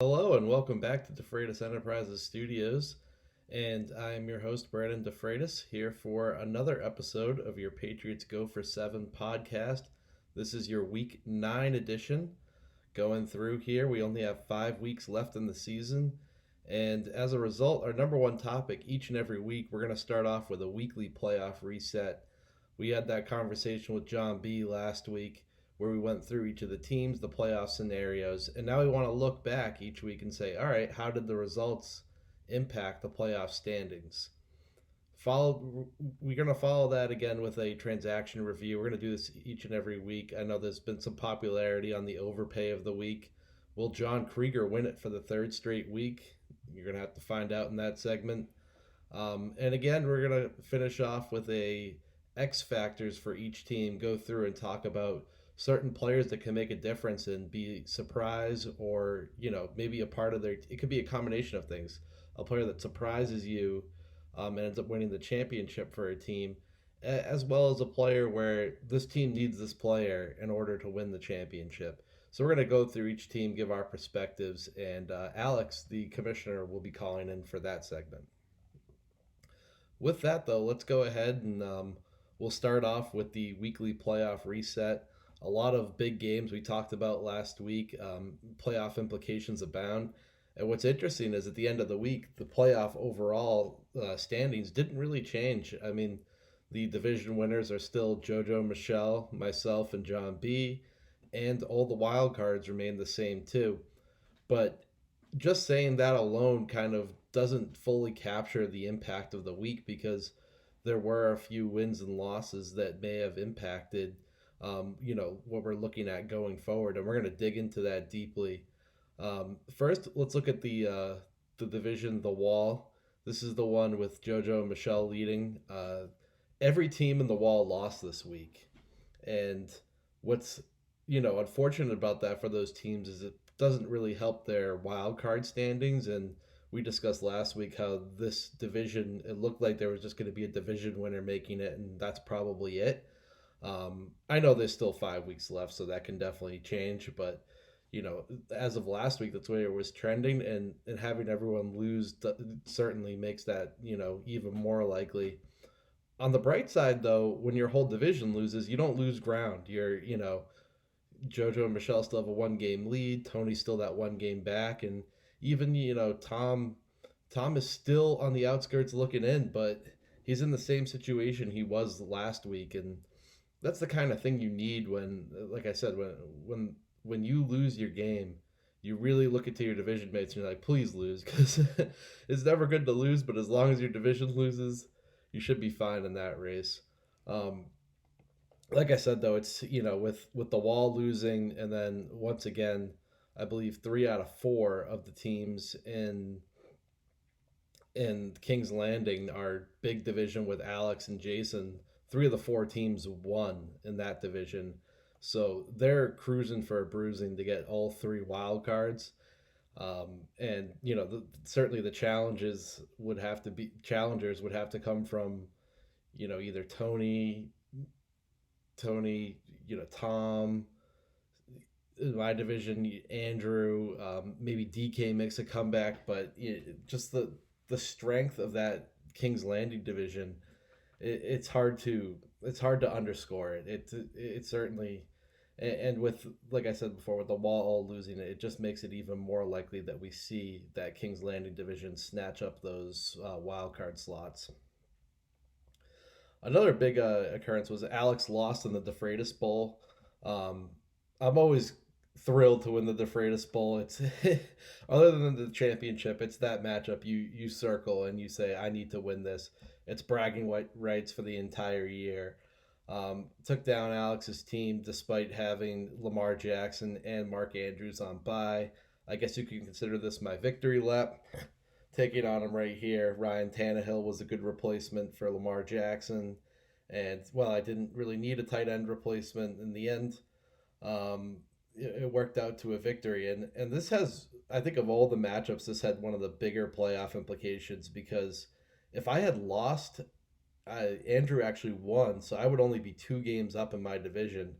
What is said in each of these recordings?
Hello and welcome back to DeFreitas Enterprises Studios. And I'm your host, Brandon DeFreitas, here for another episode of your Patriots Go for 7 podcast. This is your Week 9 edition. Going through here, we only have 5 weeks left in the season. And as a result, our number one topic each and every week, we're going to start off with a weekly playoff reset. We had that conversation with John B last week where we went through each of the teams, the playoff scenarios, and now we want to look back each week and say, all right, how did the results impact the playoff standings? We're going to follow that again with a transaction review. We're going to do this each and every week. I know there's been some popularity on the overpay of the week. Will John Krieger win it for the third straight week? You're going to have to find out in that segment. And again, we're going to finish off with a X factors for each team, go through and talk about certain players that can make a difference and be surprise or, maybe a part of their, it could be a combination of things. A player that surprises you and ends up winning the championship for a team, as well as a player where this team needs this player in order to win the championship. So we're going to go through each team, give our perspectives, and Alex, the commissioner, will be calling in for that segment. With that, though, let's go ahead and we'll start off with the weekly playoff reset. A lot of big games we talked about last week. Playoff implications abound. And what's interesting is at the end of the week, the playoff overall standings didn't really change. I mean, the division winners are still JoJo, Michelle, myself, and John B. And all the wild cards remain the same too. But just saying that alone kind of doesn't fully capture the impact of the week because there were a few wins and losses that may have impacted, what we're looking at going forward, and we're going to dig into that deeply. First, let's look at the division, the Wall. This is the one with JoJo and Michelle leading. Every team in the Wall lost this week, and what's unfortunate about that for those teams is it doesn't really help their wild card standings. And we discussed last week how this division, it looked like there was just going to be a division winner making it, and that's probably it. I know there's still 5 weeks left, so that can definitely change. But as of last week, that's where it was trending, and having everyone lose certainly makes that even more likely. On the bright side, though, when your whole division loses, you don't lose ground. JoJo and Michelle still have a 1 game lead. Tony's still that 1 game back, and even Tom is still on the outskirts looking in, but he's in the same situation he was last week, and that's the kind of thing you need when, like I said, when you lose your game, you really look into your division mates and you're like, please lose, because it's never good to lose, but as long as your division loses, you should be fine in that race. Like I said, though, it's with the Wall losing, and then once again, I believe 3 out of 4 of the teams in King's Landing, our big division with Alex and Jason, 3 of the 4 teams won in that division. So they're cruising for a bruising to get all 3 wild cards. And certainly the challengers would have to come from either Tony, Tom, in my division, Andrew, maybe DK makes a comeback, but just the strength of that King's Landing division, it's hard to underscore it. It certainly, and with, like I said before, with the Wall all losing it, it just makes it even more likely that we see that King's Landing division snatch up those wild card slots. Another big occurrence was Alex lost in the DeFreitas Bowl. I'm always thrilled to win the DeFreitas Bowl. It's other than the championship, it's that matchup you circle and you say, I need to win this. It's bragging rights for the entire year. Took down Alex's team despite having Lamar Jackson and Mark Andrews on bye. I guess you can consider this my victory lap. Taking on him right here. Ryan Tannehill was a good replacement for Lamar Jackson. And, well, I didn't really need a tight end replacement in the end. It worked out to a victory. And this has, I think of all the matchups, this had one of the bigger playoff implications because if I had lost, Andrew actually won, so I would only be 2 games up in my division.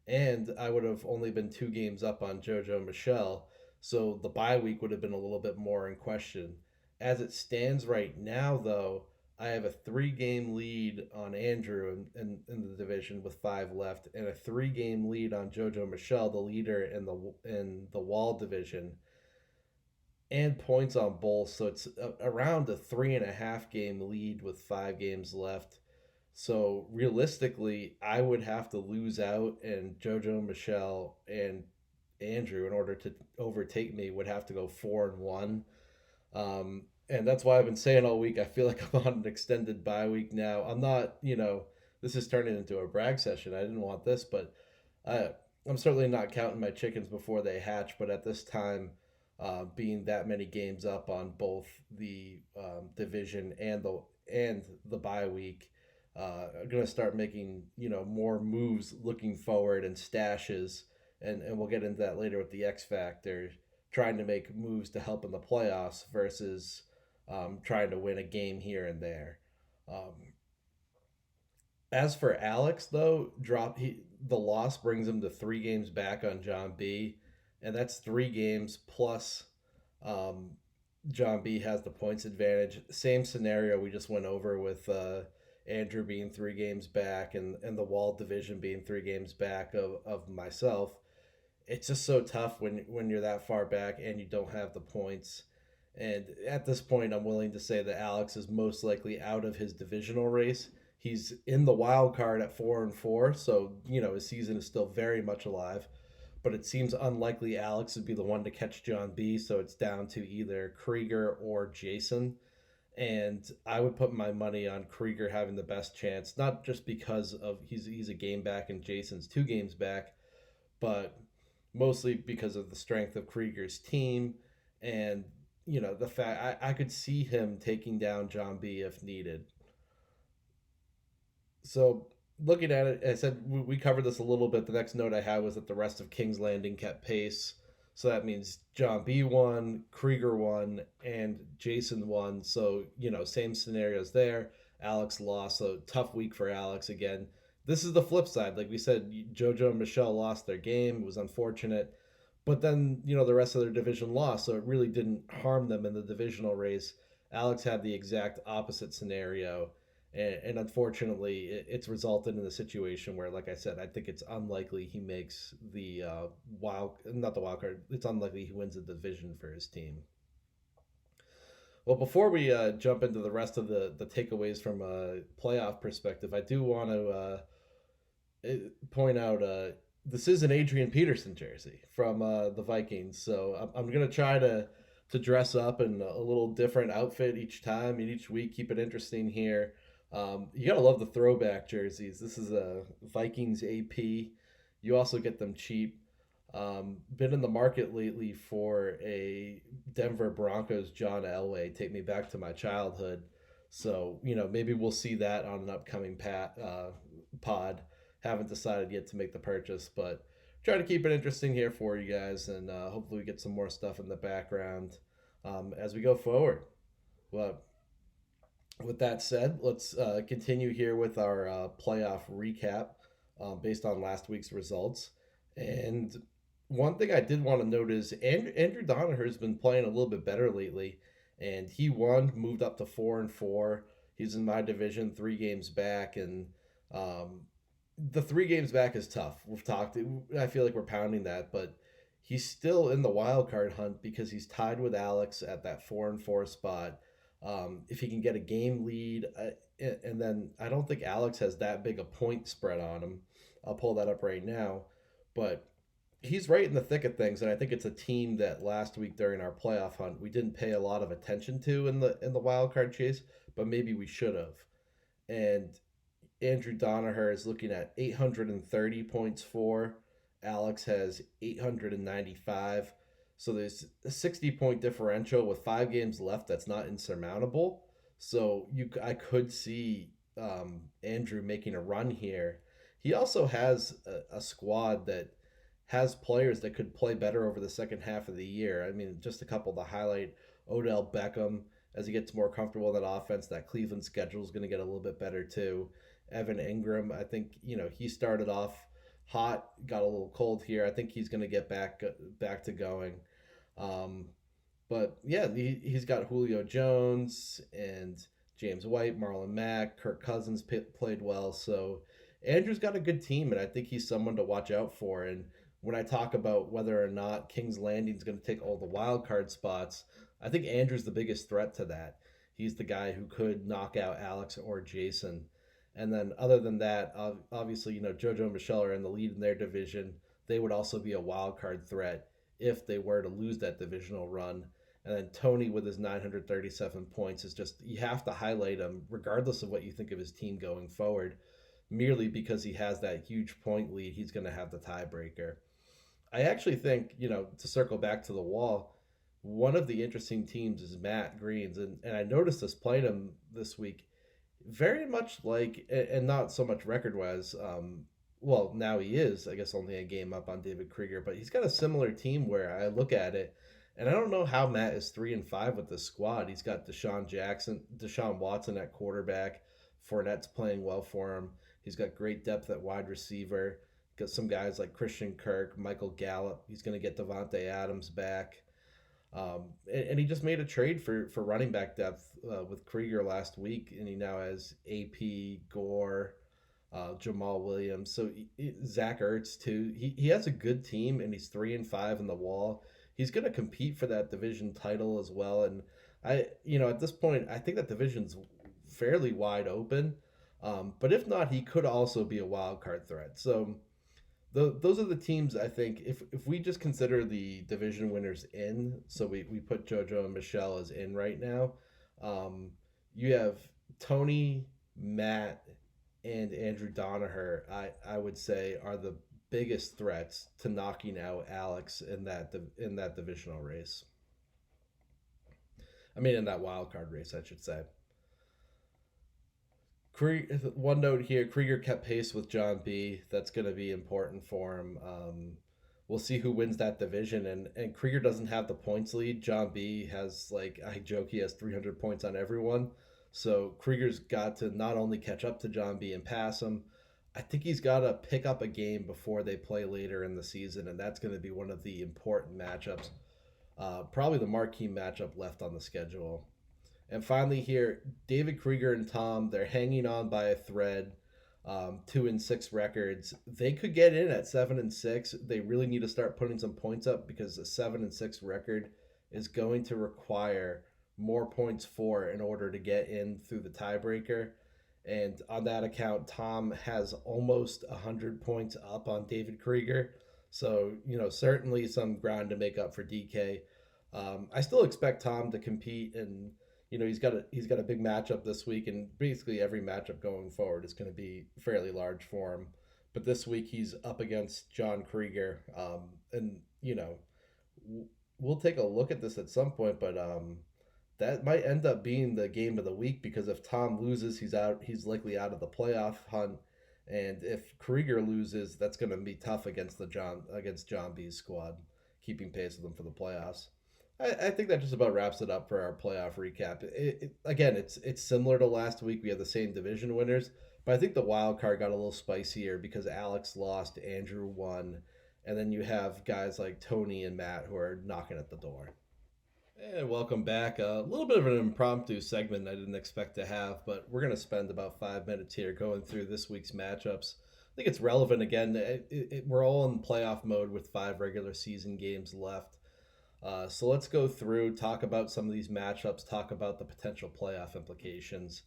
And I would have only been 2 games up on JoJo Michelle. So the bye week would have been a little bit more in question. As it stands right now, though, I have a 3 game lead on Andrew in the division with 5 left, and a 3 game lead on JoJo Michelle, the leader in the Wall division, and points on both. So it's around a 3.5 game lead with 5 games left. So realistically, I would have to lose out, and JoJo Michelle and Andrew, in order to overtake me, would have to go 4-1. And that's why I've been saying all week, I feel like I'm on an extended bye week now. I'm not, this is turning into a brag session. I didn't want this, but I, I'm certainly not counting my chickens before they hatch. But at this time, being that many games up on both the division and the bye week, I'm gonna start making more moves looking forward and stashes, and we'll get into that later with the X Factor, trying to make moves to help in the playoffs versus trying to win a game here and there. Um, as for Alex, though, the loss brings him to 3 games back on John B, and that's 3 games plus. Um, John B has the points advantage. Same scenario we just went over with Andrew being 3 games back, and the Wall division being 3 games back of myself. It's just so tough when you're that far back and you don't have the points. And at this point, I'm willing to say that Alex is most likely out of his divisional race. He's in the wild card at 4-4, so his season is still very much alive. But it seems unlikely Alex would be the one to catch John B. So it's down to either Krieger or Jason. And I would put my money on Krieger having the best chance, not just because of he's a game back and Jason's 2 games back, but mostly because of the strength of Krieger's team, and the fact I could see him taking down John B if needed. So looking at it, I said we covered this a little bit. The next note I had was that the rest of King's Landing kept pace. So that means John B won, Krieger won, and Jason won. So, same scenarios there. Alex lost. So tough week for Alex again. This is the flip side. Like we said, JoJo and Michelle lost their game. It was unfortunate. But then, the rest of their division lost. So it really didn't harm them in the divisional race. Alex had the exact opposite scenario, and unfortunately, it's resulted in a situation where, like I said, I think it's unlikely he makes the not the wild card. It's unlikely he wins the division for his team. Well, before we jump into the rest of the takeaways from a playoff perspective, I do want to point out this is an Adrian Peterson jersey from the Vikings, so I'm gonna try to dress up in a little different outfit each time and each week. Keep it interesting here. You gotta love the throwback jerseys. This is a Vikings AP. You also get them cheap. Been in the market lately for a Denver Broncos John Elway. Take me back to my childhood. So maybe we'll see that on an upcoming pod. Haven't decided yet to make the purchase, but try to keep it interesting here for you guys, and hopefully we get some more stuff in the background as we go forward. Well, with that said, let's continue here with our playoff recap based on last week's results. And one thing I did want to note is Andrew Donaher has been playing a little bit better lately, and he won, moved up to 4-4. He's in my division, 3 games back, and the 3 games back is tough. We've talked. I feel like we're pounding that, but he's still in the wild card hunt because he's tied with Alex at that 4-4 spot. If he can get a game lead, and then I don't think Alex has that big a point spread on him. I'll pull that up right now, but he's right in the thick of things, and I think it's a team that last week during our playoff hunt we didn't pay a lot of attention to in the wild card chase, but maybe we should have. And Andrew Donaher is looking at 830 points for. Alex has 895. So there's a 60-point differential with 5 games left. That's not insurmountable. So I could see Andrew making a run here. He also has a squad that has players that could play better over the second half of the year. I mean, just a couple to highlight: Odell Beckham, as he gets more comfortable in that offense. That Cleveland schedule is going to get a little bit better too. Evan Ingram, I think he started off hot, got a little cold here. I think he's going to get back to going. Um, but yeah, he's got Julio Jones and James White, Marlon Mack, Kirk Cousins played well. So Andrew's got a good team, and I think he's someone to watch out for. And when I talk about whether or not King's Landing is going to take all the wild card spots, I think Andrew's the biggest threat to that. He's the guy who could knock out Alex or Jason. And then, other than that, obviously, JoJo and Michelle are in the lead in their division. They would also be a wild card threat if they were to lose that divisional run. And then Tony with his 937 points is just, you have to highlight him regardless of what you think of his team going forward. Merely because he has that huge point lead, he's going to have the tiebreaker. I actually think, to circle back to the wall, one of the interesting teams is Matt Green's. And I noticed this playing him this week very much like, and not so much record wise. Well, now he is, I guess, only a game up on David Krieger, but he's got a similar team where I look at it, and I don't know how Matt is 3-5 with this squad. He's got Deshaun Watson at quarterback. Fournette's playing well for him. He's got great depth at wide receiver. Got some guys like Christian Kirk, Michael Gallup. He's going to get Devontae Adams back. And he just made a trade for running back depth with Krieger last week, and he now has AP, Gore, Jamal Williams. So Zach Ertz too. He has a good team, and he's 3-5 in the wall. He's going to compete for that division title as well. And at this point, I think that division's fairly wide open. But if not, he could also be a wild card threat. So those are the teams I think if we just consider the division winners in, so we put JoJo and Michelle as in right now. You have Tony, Matt, and Andrew Donaher. I would say are the biggest threats to knocking out Alex in that divisional race. I mean, in that wild card race, I should say. One note here: Krieger kept pace with John B. That's going to be important for him. We'll see who wins that division, and Krieger doesn't have the points lead. John B has, like, I joke, he has 300 points on everyone. So Krieger's got to not only catch up to John B and pass him. I think he's got to pick up a game before they play later in the season, and that's going to be one of the important matchups. Probably the marquee matchup left on the schedule. And finally, here, David Krieger and Tom, they're hanging on by a thread. 2-6 records. They could get in at 7-6. They really need to start putting some points up because a 7-6 record is going to require more points for in order to get in through the tiebreaker. And on that account, Tom has almost 100 points up on David Krieger. So, certainly some ground to make up for DK. I still expect Tom to compete, and he's got a big matchup this week, and basically every matchup going forward is going to be fairly large for him. But this week he's up against John Krieger, and we'll take a look at this at some point. But that might end up being the game of the week because if Tom loses, he's out. He's likely out of the playoff hunt. And if Krieger loses, that's going to be tough against John B's squad, keeping pace with them for the playoffs. I think that just about wraps it up for our playoff recap. Again, it's similar to last week. We have the same division winners, but I think the wild card got a little spicier because Alex lost, Andrew won, and then you have guys like Tony and Matt who are knocking at the door. And welcome back. A little bit of an impromptu segment I didn't expect to have, but we're going to spend about 5 minutes here going through this week's matchups. I think it's relevant again. We're all in playoff mode with 5 regular season games left. So let's go through, talk about some of these matchups, talk about the potential playoff implications.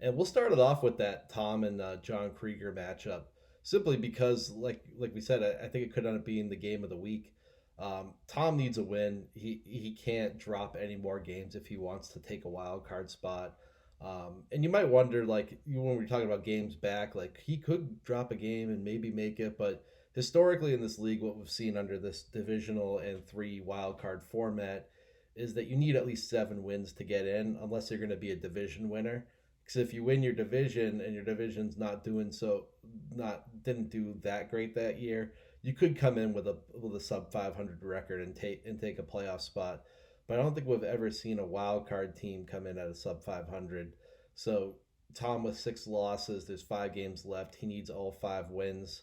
And we'll start it off with that Tom and John Krieger matchup, simply because, like we said, I think it could end up being the game of the week. Tom needs a win. He can't drop any more games if he wants to take a wild card spot. And you might wonder, like, when we're talking about games back, like, he could drop a game and maybe make it, but historically in this league, what we've seen under this divisional and 3 wild card format is that you need at least 7 wins to get in, unless you're going to be a division winner. Because if you win your division and your division's didn't do that great that year, you could come in with a sub 500 record and take a playoff spot. But I don't think we've ever seen a wild card team come in at a sub 500. So Tom with 6 losses, there's 5 games left. He needs all 5 wins.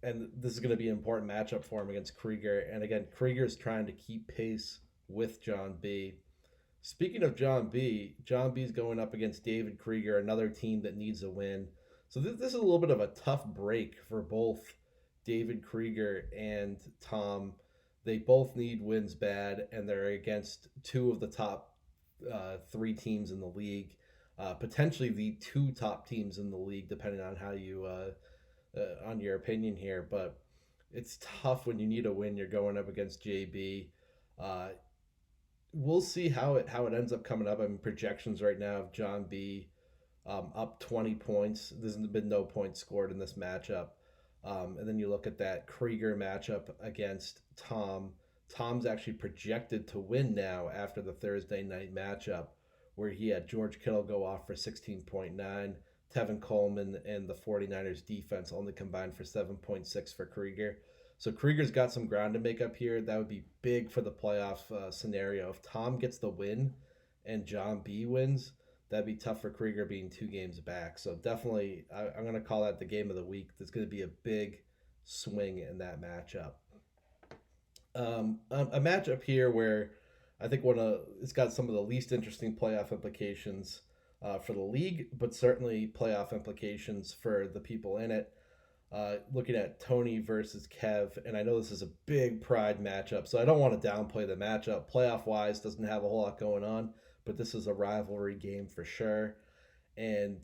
and this is going to be an important matchup for him against Krieger. And again, Krieger's trying to keep pace with John B. Speaking of John B's going up against David Krieger, another team that needs a win. So this is a little bit of a tough break for both David Krieger and Tom. They both need wins bad, and they're against two of the top three teams in the league, potentially the two top teams in the league, depending on how you on your opinion here. But it's tough when you need a win. You're going up against JB. Uh, we'll see how it ends up coming up. I mean, projections right now of John B up 20 points. There's been no points scored in this matchup. And then you look at that Krieger matchup against Tom. Tom's actually projected to win now after the Thursday night matchup, where he had George Kittle go off for 16.9. Tevin Coleman and the 49ers defense only combined for 7.6 for Krieger. So Krieger's got some ground to make up here. That would be big for the playoff scenario. If Tom gets the win and John B wins, that'd be tough for Krieger being 2 games back. So definitely, I'm going to call that the game of the week. There's going to be a big swing in that matchup. A matchup here where I think it's got some of the least interesting playoff implications for the league, but certainly playoff implications for the people in it. Looking at Tony versus Kev, and I know this is a big pride matchup, so I don't want to downplay the matchup. Playoff wise, doesn't have a whole lot going on, but this is a rivalry game for sure. And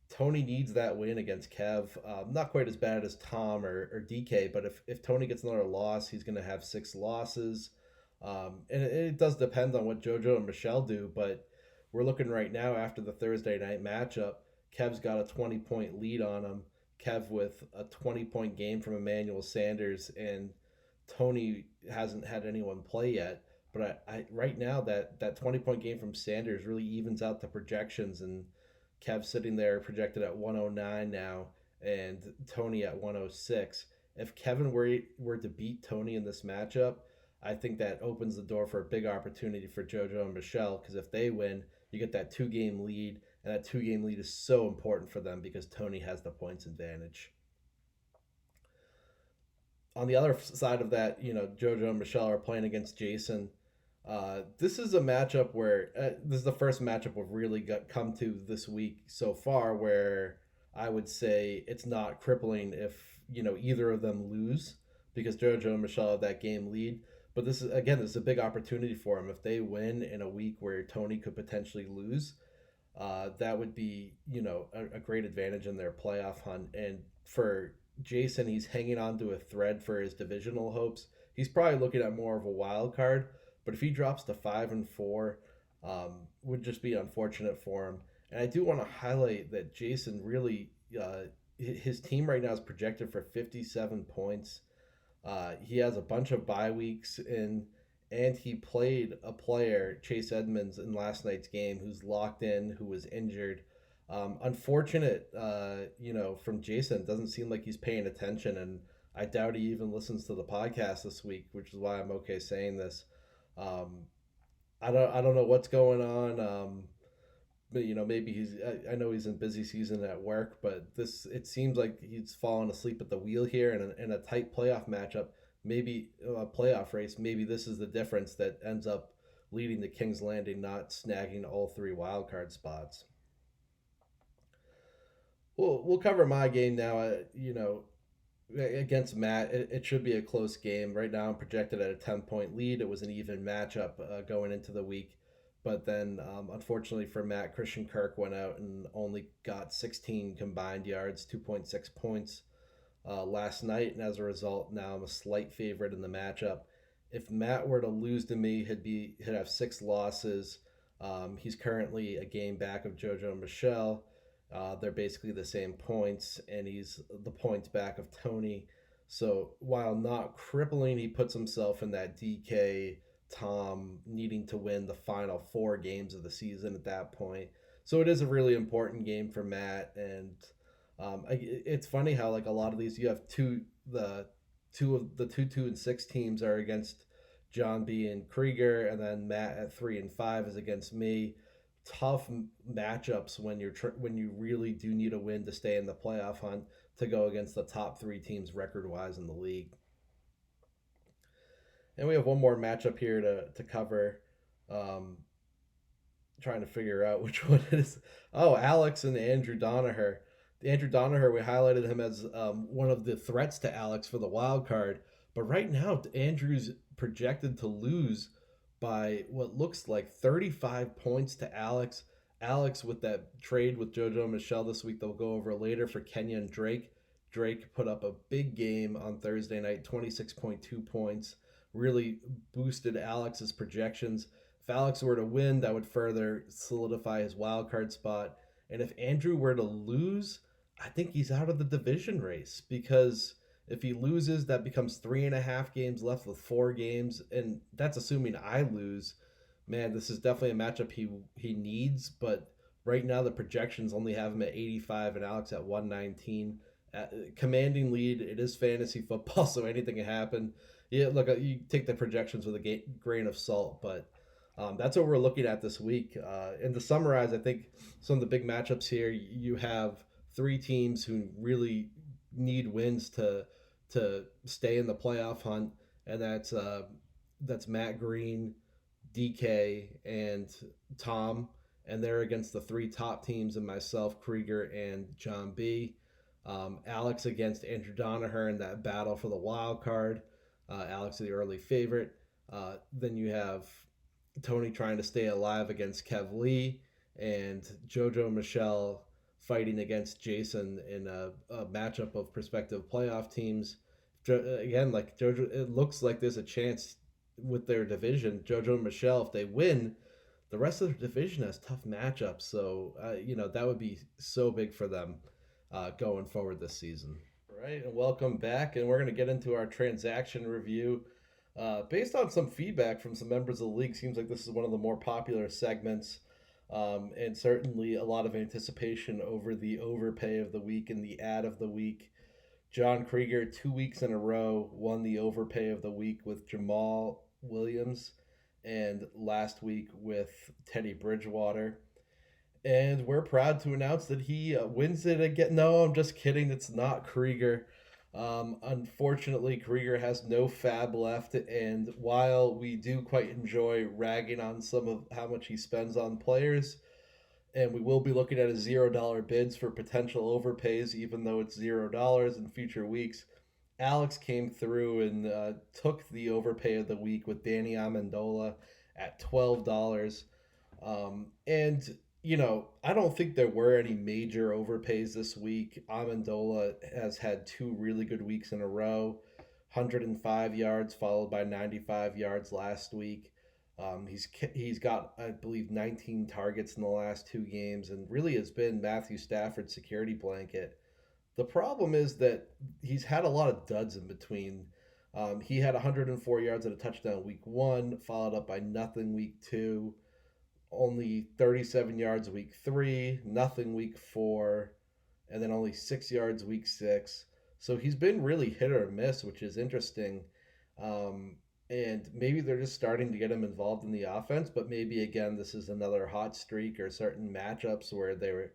Tony needs that win against Kev. Not quite as bad as Tom or DK, but if Tony gets another loss, he's going to have 6 losses. And it does depend on what JoJo and Michelle do, but we're looking right now after the Thursday night matchup. Kev's got a 20-point lead on him. Kev with a 20-point game from Emmanuel Sanders, and Tony hasn't had anyone play yet. But I right now that 20-point game from Sanders really evens out the projections, and Kev's sitting there projected at 109 now, and Tony at 106. If Kevin were to beat Tony in this matchup, I think that opens the door for a big opportunity for JoJo and Michelle, because if they win, you get that 2-game lead, and that 2-game lead is so important for them because Tony has the points advantage. On the other side of that, JoJo and Michelle are playing against Jason. This is a matchup where this is the first matchup we've really come to this week so far, where I would say it's not crippling if either of them lose, because JoJo and Michelle have that game lead. But this is a big opportunity for them if they win in a week where Tony could potentially lose. That would be a great advantage in their playoff hunt. And for Jason, he's hanging on to a thread for his divisional hopes. He's probably looking at more of a wild card. But if he drops to 5-4, would just be unfortunate for him. And I do want to highlight that Jason really, his team right now is projected for 57 points. He has a bunch of bye weeks and he played a player, Chase Edmonds, in last night's game, who's locked in, who was injured. Unfortunate, from Jason. It doesn't seem like he's paying attention, and I doubt he even listens to the podcast this week, which is why I'm okay saying this. I don't know what's going on. But maybe I know he's in busy season at work, but it seems like he's fallen asleep at the wheel here in a tight playoff matchup, maybe a playoff race. Maybe this is the difference that ends up leading to King's Landing not snagging all 3 wildcard spots. We'll cover my game now. Against Matt, it should be a close game. Right now, I'm projected at a 10-point lead. It was an even matchup going into the week. But then, unfortunately for Matt, Christian Kirk went out and only got 16 combined yards, 2.6 points last night. And as a result, now I'm a slight favorite in the matchup. If Matt were to lose to me, he'd have 6 losses. He's currently a game back of JoJo and Michelle. They're basically the same points, and he's the points back of Tony. So while not crippling, he puts himself in that DK Tom needing to win the final 4 games of the season at that point. So it is a really important game for Matt, and it's funny how like a lot of these you have the 2-2-6 teams are against John B and Krieger, and then Matt at 3-5 is against me. Tough matchups when you really do need a win to stay in the playoff hunt. to go against the top three teams record wise in the league. And we have one more matchup here to cover. Um, Trying to figure out which one it is. Oh, Alex and Andrew Donaher. Andrew Donaher, we highlighted him as one of the threats to Alex for the wild card. But right now, Andrew's projected to lose by what looks like 35 points to Alex. Alex, with that trade with JoJo and Michelle this week, they'll go over later for Kenya and Drake. Drake put up a big game on Thursday night, 26.2 points, really boosted Alex's projections. If Alex were to win, that would further solidify his wild card spot. And if Andrew were to lose, I think he's out of the division race because if he loses, that becomes 3.5 games left with 4 games, and that's assuming I lose. Man, this is definitely a matchup he needs, but right now the projections only have him at 85 and Alex at 119. Commanding lead. It is fantasy football, so anything can happen. Yeah, look, you take the projections with a grain of salt, but that's what we're looking at this week. And to summarize, I think some of the big matchups here, you have three teams who really need wins to stay in the playoff hunt, and that's Matt Green, DK, and Tom, and they're against the three top teams and myself, Krieger, and John B. Alex against Andrew Donaher in that battle for the wild card. Alex is the early favorite. Then you have Tony trying to stay alive against Kev Lee, and JoJo and Michelle fighting against Jason in a matchup of prospective playoff teams. Again, like JoJo, it looks like there's a chance with their division. JoJo and Michelle, if they win, the rest of the division has tough matchups. So, that would be so big for them going forward this season. Right, and welcome back. And we're going to get into our transaction review. Based on some feedback from some members of the league, seems like this is one of the more popular segments, and certainly a lot of anticipation over the overpay of the week and the ad of the week. John Krieger, 2 weeks in a row, won the overpay of the week with Jamal Williams, and last week with Teddy Bridgewater. And we're proud to announce that he wins it again. No, I'm just kidding. It's not Krieger. Unfortunately, Krieger has no fab left, and while we do quite enjoy ragging on some of how much he spends on players, and we will be looking at a $0 bids for potential overpays, even though it's $0 in future weeks, Alex came through and took the overpay of the week with Danny Amendola at $12. And I don't think there were any major overpays this week. Amendola has had 2 really good weeks in a row, 105 yards followed by 95 yards last week. He's got, I believe, 19 targets in the last 2 games, and really has been Matthew Stafford's security blanket. The problem is that he's had a lot of duds in between. He had 104 yards and a touchdown week 1, followed up by nothing week 2, only 37 yards week 3, nothing week 4, and then only 6 yards week 6. So he's been really hit or miss, which is interesting. And maybe they're just starting to get him involved in the offense, but maybe again this is another hot streak or certain matchups where they were.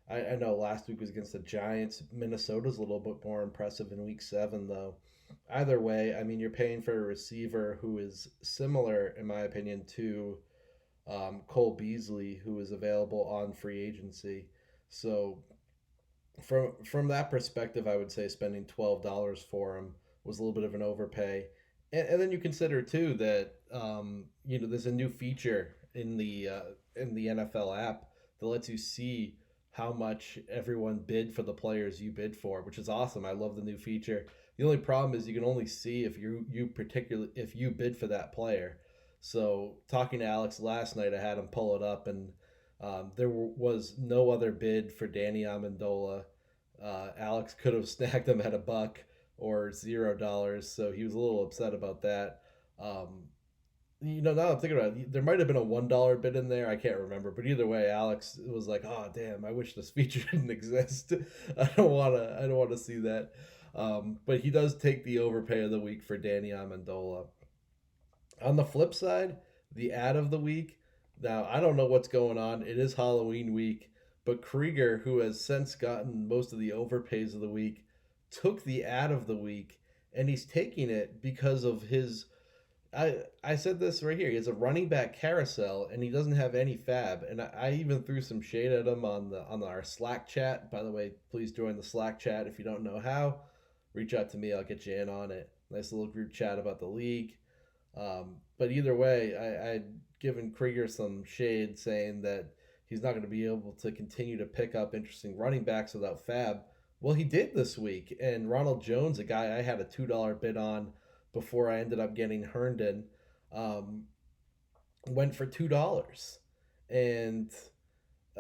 I know last week was against the Giants. Minnesota's a little bit more impressive in week 7, though. Either way, I mean, you're paying for a receiver who is similar, in my opinion, to Cole Beasley, who is available on free agency. So from that perspective, I would say spending $12 for him was a little bit of an overpay. And then you consider too that there's a new feature in the NFL app that lets you see how much everyone bid for the players you bid for, which is awesome. I love the new feature. The only problem is you can only see if if you bid for that player. So talking to Alex last night, I had him pull it up, and there was no other bid for Danny Amendola. Alex could have snagged him at $1 or $0, so he was a little upset about that. Now I'm thinking about it, there might have been a $1 bid in there. I can't remember, but either way, Alex was like, "Oh damn, I wish this feature didn't exist. I don't wanna see that." But he does take the overpay of the week for Danny Amendola. On the flip side, the ad of the week. Now I don't know what's going on. It is Halloween week, but Krieger, who has since gotten most of the overpays of the week, took the ad of the week, and he's taking it because of his. I said this right here. He has a running back carousel, and he doesn't have any fab. And I even threw some shade at him on our Slack chat. By the way, please join the Slack chat if you don't know how. Reach out to me. I'll get you in on it. Nice little group chat about the league. But either way, I'd given Krieger some shade saying that he's not going to be able to continue to pick up interesting running backs without fab. Well, he did this week, and Ronald Jones, a guy I had a $2 bid on before I ended up getting Herndon, um, went for $2, and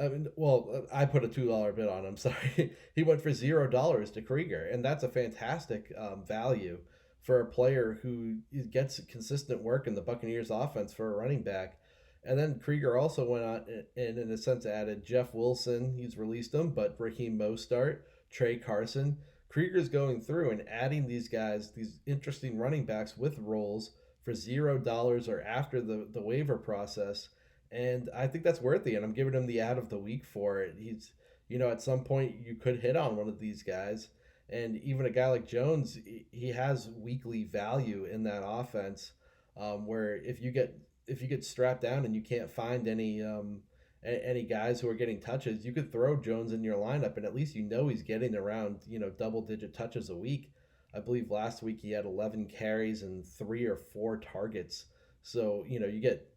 I mean, well, I put a $2 bid on him. Sorry, he went for $0 to Krieger, and that's a fantastic value for a player who gets consistent work in the Buccaneers' offense for a running back. And then Krieger also went on and, in a sense, added Jeff Wilson. He's released him, but Raheem Mostart, Trey Carson. Krieger's going through and adding these guys, these interesting running backs with roles for $0 or after the waiver process, and I think that's worthy. And I'm giving him the ad of the week for it. He's, at some point you could hit on one of these guys, and even a guy like Jones, he has weekly value in that offense. Where if you get strapped down and you can't find any guys who are getting touches, you could throw Jones in your lineup, and at least he's getting around double digit touches a week. I believe last week he had 11 carries and 3 or 4 targets. So you get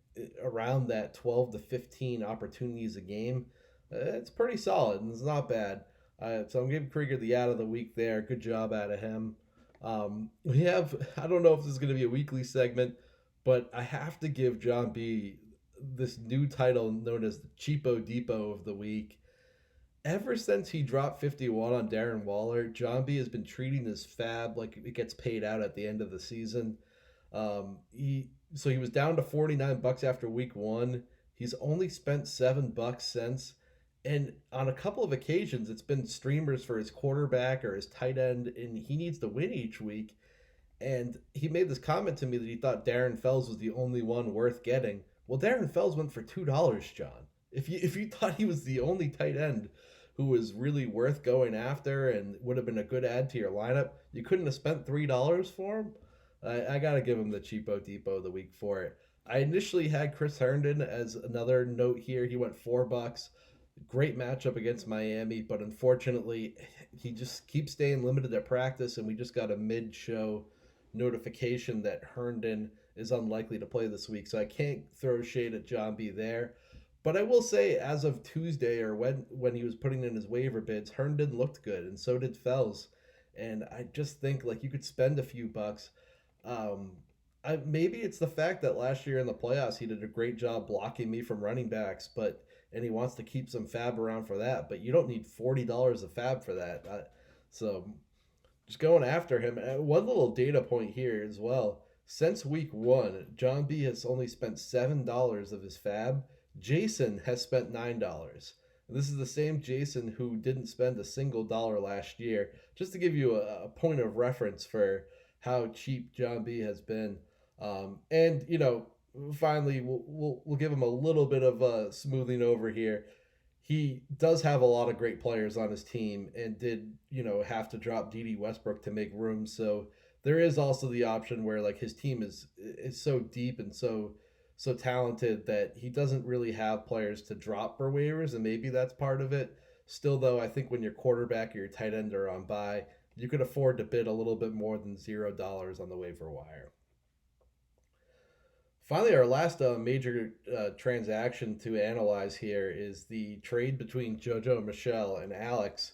around that 12 to 15 opportunities a game. It's pretty solid and it's not bad. So I'm giving Krieger the ad of the week there. Good job out of him. We have, I don't know if this is going to be a weekly segment, but I have to give John B this new title known as the Cheapo Depot of the week. Ever since he dropped 51 on Darren Waller, John B has been treating his fab like it gets paid out at the end of the season. He was down to $49 after week one. He's only spent $7 since, and on a couple of occasions, it's been streamers for his quarterback or his tight end, and he needs to win each week. And he made this comment to me that he thought Darren Fells was the only one worth getting. Well, Darren Fells went for $2, John. If you thought he was the only tight end who was really worth going after and would have been a good add to your lineup, you couldn't have spent $3 for him. I gotta give him the Cheapo Depot of the week for it. I initially had Chris Herndon as another note here. He went $4. Great matchup against Miami, but unfortunately, he just keeps staying limited at practice, and we just got a mid-show notification that Herndon is unlikely to play this week, so I can't throw shade at John B there. But I will say, as of Tuesday or when he was putting in his waiver bids, Herndon looked good, and so did Fells. And I just think you could spend a few bucks. Maybe it's the fact that last year in the playoffs he did a great job blocking me from running backs, and he wants to keep some fab around for that. But you don't need $40 of fab for that. So just going after him. One little data point here as well. Since week one, John B has only spent $7 of his fab. Jason has spent $9. This is the same Jason who didn't spend a single dollar last year. Just to give you a point of reference for how cheap John B has been. And finally, we'll give him a little bit of a smoothing over here. He does have a lot of great players on his team and did, have to drop D.D. Westbrook to make room. So there is also the option where his team is so deep and so talented that he doesn't really have players to drop for waivers, and maybe that's part of it. Still, though, I think when your quarterback or your tight end are on bye, you could afford to bid a little bit more than $0 on the waiver wire. Finally, our last major transaction to analyze here is the trade between JoJo Michelle and Alex.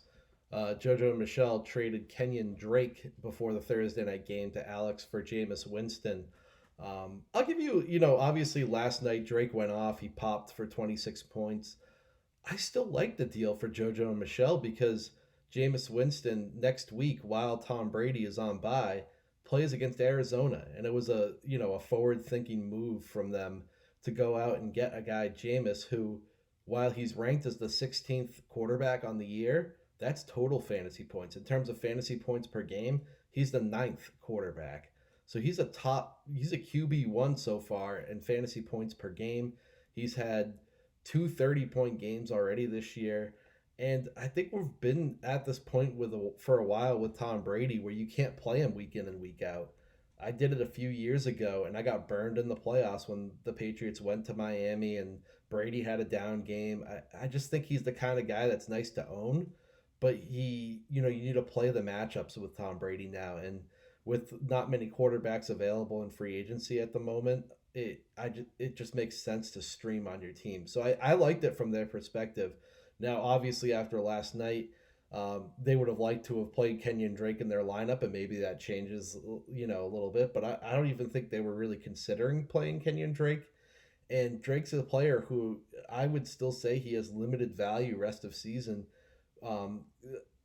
JoJo Michelle traded Kenyon Drake before the Thursday night game to Alex for Jameis Winston. I'll give you, obviously last night Drake went off. He popped for 26 points. I still like the deal for JoJo and Michelle because Jameis Winston next week, while Tom Brady is on bye, plays against Arizona. And it was a forward-thinking move from them to go out and get a guy, Jameis, who, while he's ranked as the 16th quarterback on the year, that's total fantasy points. In terms of fantasy points per game, he's the 9th quarterback. So he's a QB1 so far in fantasy points per game. He's had two 30-point games already this year. And I think we've been at this point for a while with Tom Brady where you can't play him week in and week out. I did it a few years ago and I got burned in the playoffs when the Patriots went to Miami and Brady had a down game. I just think he's the kind of guy that's nice to own, but you need to play the matchups with Tom Brady now. And with not many quarterbacks available in free agency at the moment, it just makes sense to stream on your team. So I liked it from their perspective. Now, obviously, after last night, they would have liked to have played Kenyon Drake in their lineup, and maybe that changes, a little bit. But I don't even think they were really considering playing Kenyon Drake. And Drake's a player who I would still say he has limited value rest of season. Um,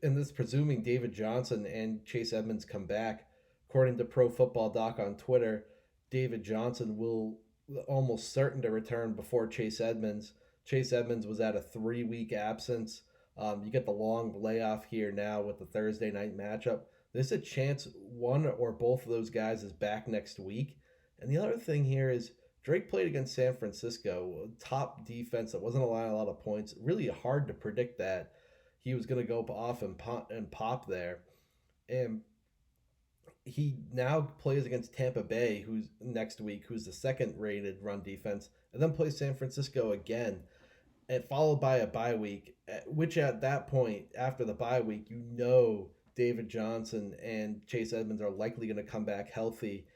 and this presuming David Johnson and Chase Edmonds come back. According to Pro Football Doc on Twitter, David Johnson will almost certain to return before Chase Edmonds. Chase Edmonds was at a 3 week absence. You get the long layoff here now with the Thursday night matchup. There's a chance one or both of those guys is back next week. And the other thing here is Drake played against San Francisco, top defense that wasn't allowing a lot of points. Really hard to predict that he was going to go off and pop there. And he now plays against Tampa Bay, who's next week, who's the second rated run defense, and then plays San Francisco again, and followed by a bye week, which at that point, after the bye week, David Johnson and Chase Edmonds are likely going to come back healthy.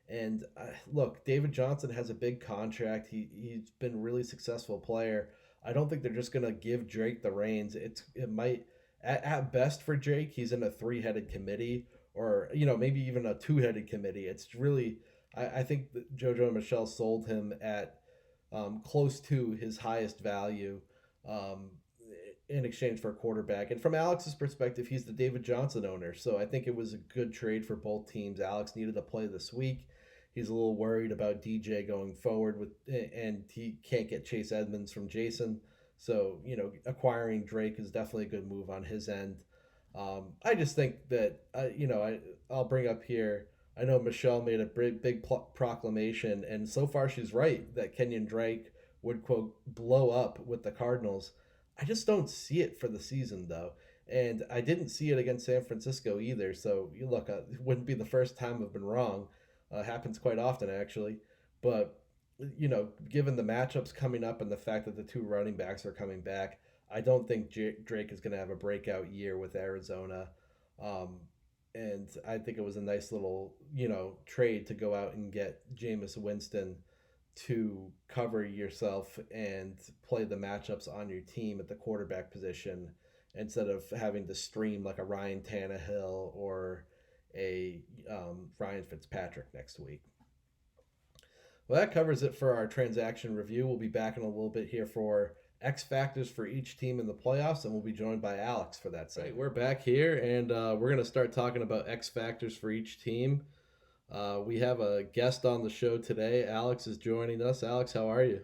And look, David Johnson has a big contract. He's been a really successful player. I don't think they're just going to give Drake the reins. It might at best for Drake, he's in a three-headed committee or maybe even a two-headed committee. It's really I think that JoJo and Michelle sold him at close to his highest value um, in exchange for a quarterback. And from Alex's perspective, he's the David Johnson owner. So I think it was a good trade for both teams. Alex needed to play this week. He's a little worried about DJ going forward and he can't get Chase Edmonds from Jason. So, acquiring Drake is definitely a good move on his end. I just think that, I'll bring up here. I know Michelle made a big proclamation, and so far she's right that Kenyon Drake would, quote, blow up with the Cardinals. I just don't see it for the season, though. And I didn't see it against San Francisco either. So, you look, it wouldn't be the first time I've been wrong. Happens quite often, actually. But, given the matchups coming up and the fact that the two running backs are coming back, I don't think Drake is going to have a breakout year with Arizona. Um, and I think it was a nice little, trade to go out and get Jameis Winston to cover yourself and play the matchups on your team at the quarterback position instead of having to stream like a Ryan Tannehill or a Ryan Fitzpatrick next week. Well, that covers it for our transaction review. We'll be back in a little bit here for X factors for each team in the playoffs, and we'll be joined by Alex for that segment. Right, we're back here, and we're going to start talking about X factors for each team. We have a guest on the show today. Alex is joining us. Alex, how are you?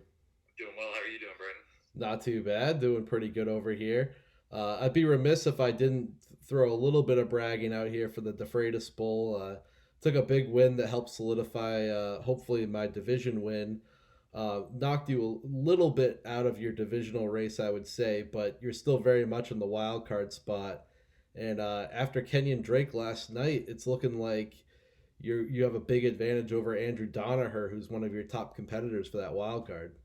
Doing well. How are you doing, Brandon? Not too bad. Doing pretty good over here. I'd be remiss if I didn't throw a little bit of bragging out here for the DeFreitas Bowl. Took a big win that helped solidify, hopefully, my division win. Knocked you a little bit out of your divisional race, I would say, but you're still very much in the wild card spot. And after Kenyon Drake last night, it's looking like you have a big advantage over Andrew Donaher, who's one of your top competitors for that wild card.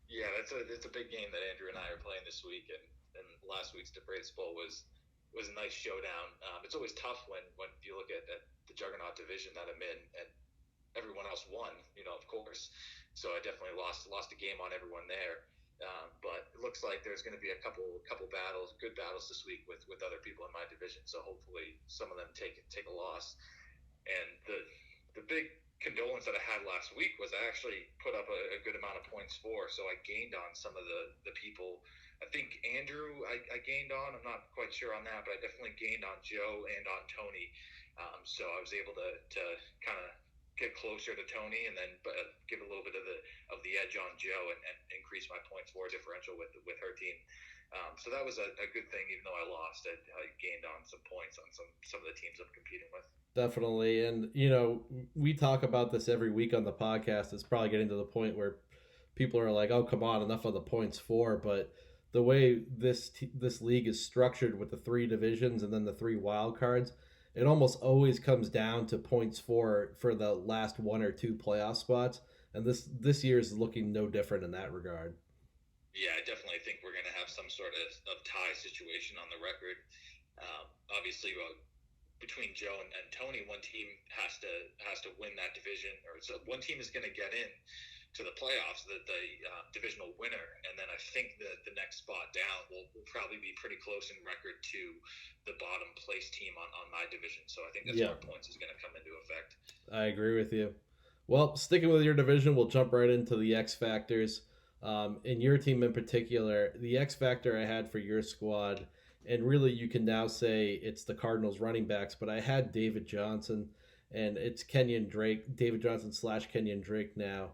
Yeah, it's a big game that Andrew and I are playing this week, and last week's DeFreitas Bowl was a nice showdown. It's always tough when you look at the juggernaut division that I'm in, and everyone else won, of course. So I definitely lost a game on everyone there. But it looks like there's going to be a couple battles, good battles this week with other people in my division. So hopefully some of them take a loss. And the big condolence that I had last week was I actually put up a good amount of points for, so I gained on some of the people. I think Andrew I gained on. I'm not quite sure on that, but I definitely gained on Joe and on Tony. So I was able to kind of get closer to Tony and then give a little bit of the edge on Joe and increase my points for differential with her team. So that was a good thing, even though I lost. I gained on some points on some of the teams I'm competing with. Definitely. And, we talk about this every week on the podcast. It's probably getting to the point where people are like, oh, come on, enough of the points for. But the way this league is structured with the three divisions and then the three wild cards, it almost always comes down to points for the last one or two playoff spots, and this year is looking no different in that regard. Yeah, I definitely think we're going to have some sort of tie situation on the record. Obviously, between Joe and Tony, one team has to win that division, or so one team is going to get in to the playoffs, the divisional winner, and then I think the next spot down will probably be pretty close in record to the bottom place team on my division. So I think that's Yeah, where points is going to come into effect. I agree with you. Well, sticking with your division, we'll jump right into the X factors. In your team in particular, the X factor I had for your squad, and really you can now say it's the Cardinals running backs, but I had David Johnson, and it's Kenyon Drake, David Johnson slash Kenyon Drake now.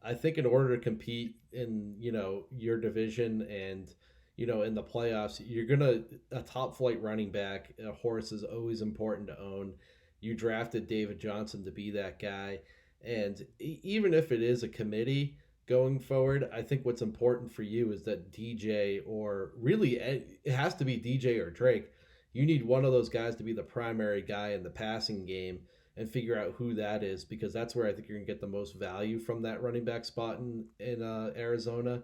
I think in order to compete in your division and in the playoffs, you're gonna a top flight running back. A horse is always important to own. You drafted David Johnson to be that guy, and even if it is a committee going forward, I think what's important for you is that DJ, or really it has to be DJ or Drake. You need one of those guys to be the primary guy in the passing game and figure out who that is, because that's where I think you're gonna get the most value from that running back spot in Arizona,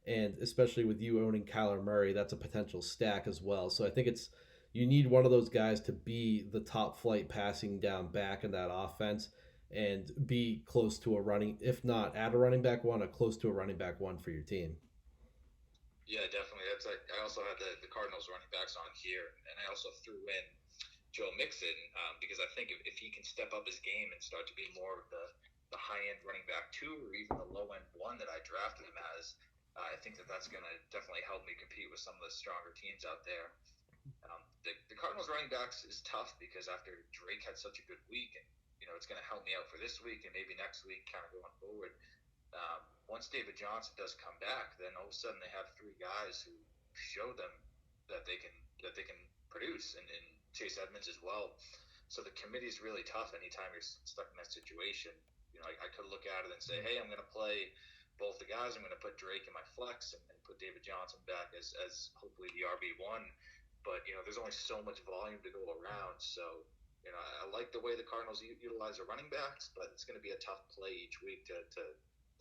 and especially with you owning Kyler Murray, that's a potential stack as well. So I think it's you need one of those guys to be the top flight passing down back in that offense and be close to a running, if not at a running back one, a close to a running back one for your team. Yeah, definitely. That's like I also had the Cardinals running backs on here, and I also threw in Joe Mixon because I think if he can step up his game and start to be more of the high end running back two, or even the low end one that I drafted him as, I think that's going to definitely help me compete with some of the stronger teams out there. The Cardinals running backs is tough because after Drake had such a good week, and it's going to help me out for this week and maybe next week, kind of going forward. Once David Johnson does come back, then all of a sudden they have three guys who show them that they can produce, and Chase Edmonds as well. So the committee is really tough anytime you're stuck in that situation. I could look at it and say, hey, I'm going to play both the guys. I'm going to put Drake in my flex and put David Johnson back as hopefully the RB1. But there's only so much volume to go around. So I like the way the Cardinals utilize their running backs, but it's going to be a tough play each week to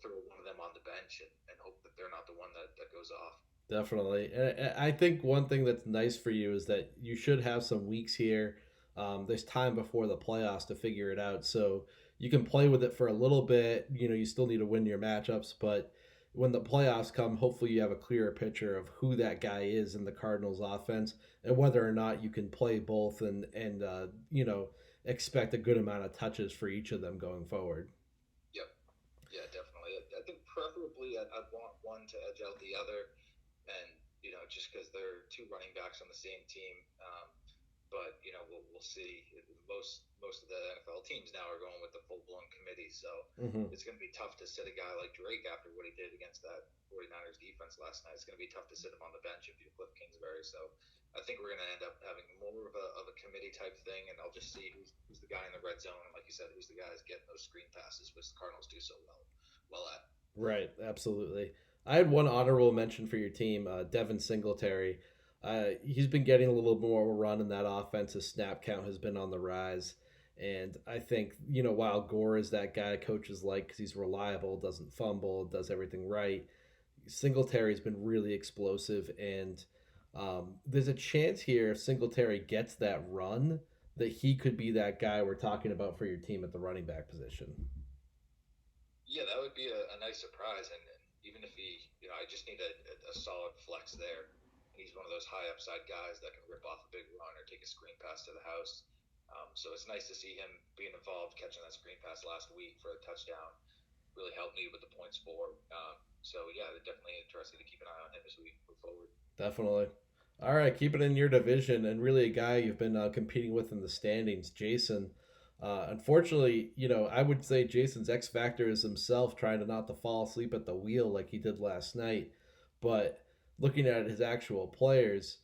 throw one of them on the bench and hope that they're not the one that goes off. Definitely. And I think one thing that's nice for you is that you should have some weeks here. There's time before the playoffs to figure it out. So you can play with it for a little bit. You still need to win your matchups, but when the playoffs come, hopefully you have a clearer picture of who that guy is in the Cardinals offense and whether or not you can play both and expect a good amount of touches for each of them going forward. Yep. Yeah, definitely. I think preferably I'd want one to edge out the other, and just because they're two running backs on the same team. But we'll see. Most of the NFL teams now are going with the full blown committee, so Hmm. it's going to be tough to sit a guy like Drake after what he did against that 49ers defense last night. It's going to be tough to sit him on the bench if you Cliff Kingsbury. So I think we're going to end up having more of a committee type thing, and I'll just see who's the guy in the red zone, and like you said, who's the guy that's getting those screen passes, which the Cardinals do so well at. Right, absolutely. I had one honorable mention for your team, Devin Singletary. He's been getting a little more run in that offense. His snap count has been on the rise. And I think, while Gore is that guy coaches like because he's reliable, doesn't fumble, does everything right, Singletary's been really explosive. And there's a chance here if Singletary gets that run that he could be that guy we're talking about for your team at the running back position. Yeah, that would be a nice surprise. And even if I just need a solid flex there. He's one of those high upside guys that can rip off a big run or take a screen pass to the house. So it's nice to see him being involved, catching that screen pass last week for a touchdown. Really helped me with the points for. So yeah, definitely interested to keep an eye on him as we move forward. Definitely. All right, keep it in your division, and really a guy you've been competing with in the standings, Jason. Unfortunately, I would say Jason's X factor is himself trying to not to fall asleep at the wheel like he did last night. But looking at his actual players,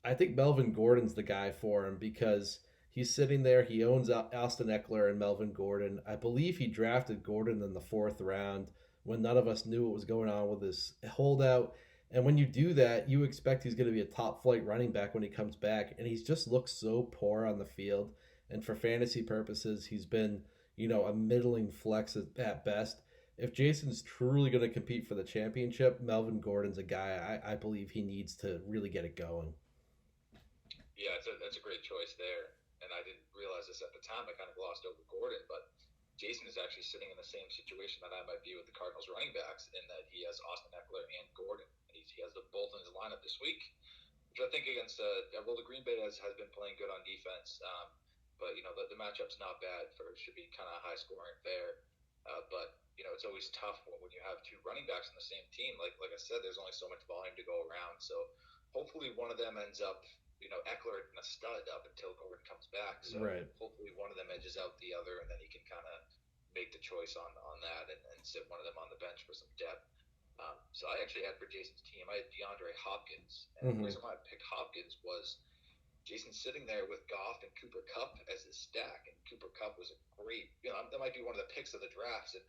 I think Melvin Gordon's the guy for him because he's sitting there. He owns Austin Eckler and Melvin Gordon. I believe he drafted Gordon in the fourth round when none of us knew what was going on with his holdout. And when you do that, you expect he's going to be a top flight running back when he comes back. And he's just looked so poor on the field. And for fantasy purposes, he's been, a middling flex at best. If Jason's truly going to compete for the championship, Melvin Gordon's a guy I believe he needs to really get it going. Yeah, that's a great choice there. And I didn't realize this at the time. I kind of glossed over Gordon, but Jason is actually sitting in the same situation that I might be with the Cardinals running backs in that he has Austin Eckler and Gordon. And he has them both in his lineup this week, which I think against, well, the Green Bay has been playing good on defense. But, the matchup's not bad for it should be kind of high scoring fair. But, it's always tough when you have two running backs on the same team. Like I said, there's only so much volume to go around. So hopefully one of them ends up Eckler and a stud up until Gordon comes back. So Right. hopefully one of them edges out the other, and then he can kind of make the choice on that and sit one of them on the bench for some depth. So I actually had for Jason's team, I had DeAndre Hopkins, and the Mm-hmm. reason why I picked Hopkins was Jason sitting there with Goff and Cooper Cup as his stack, and Cooper Cup was a great, that might be one of the picks of the drafts, and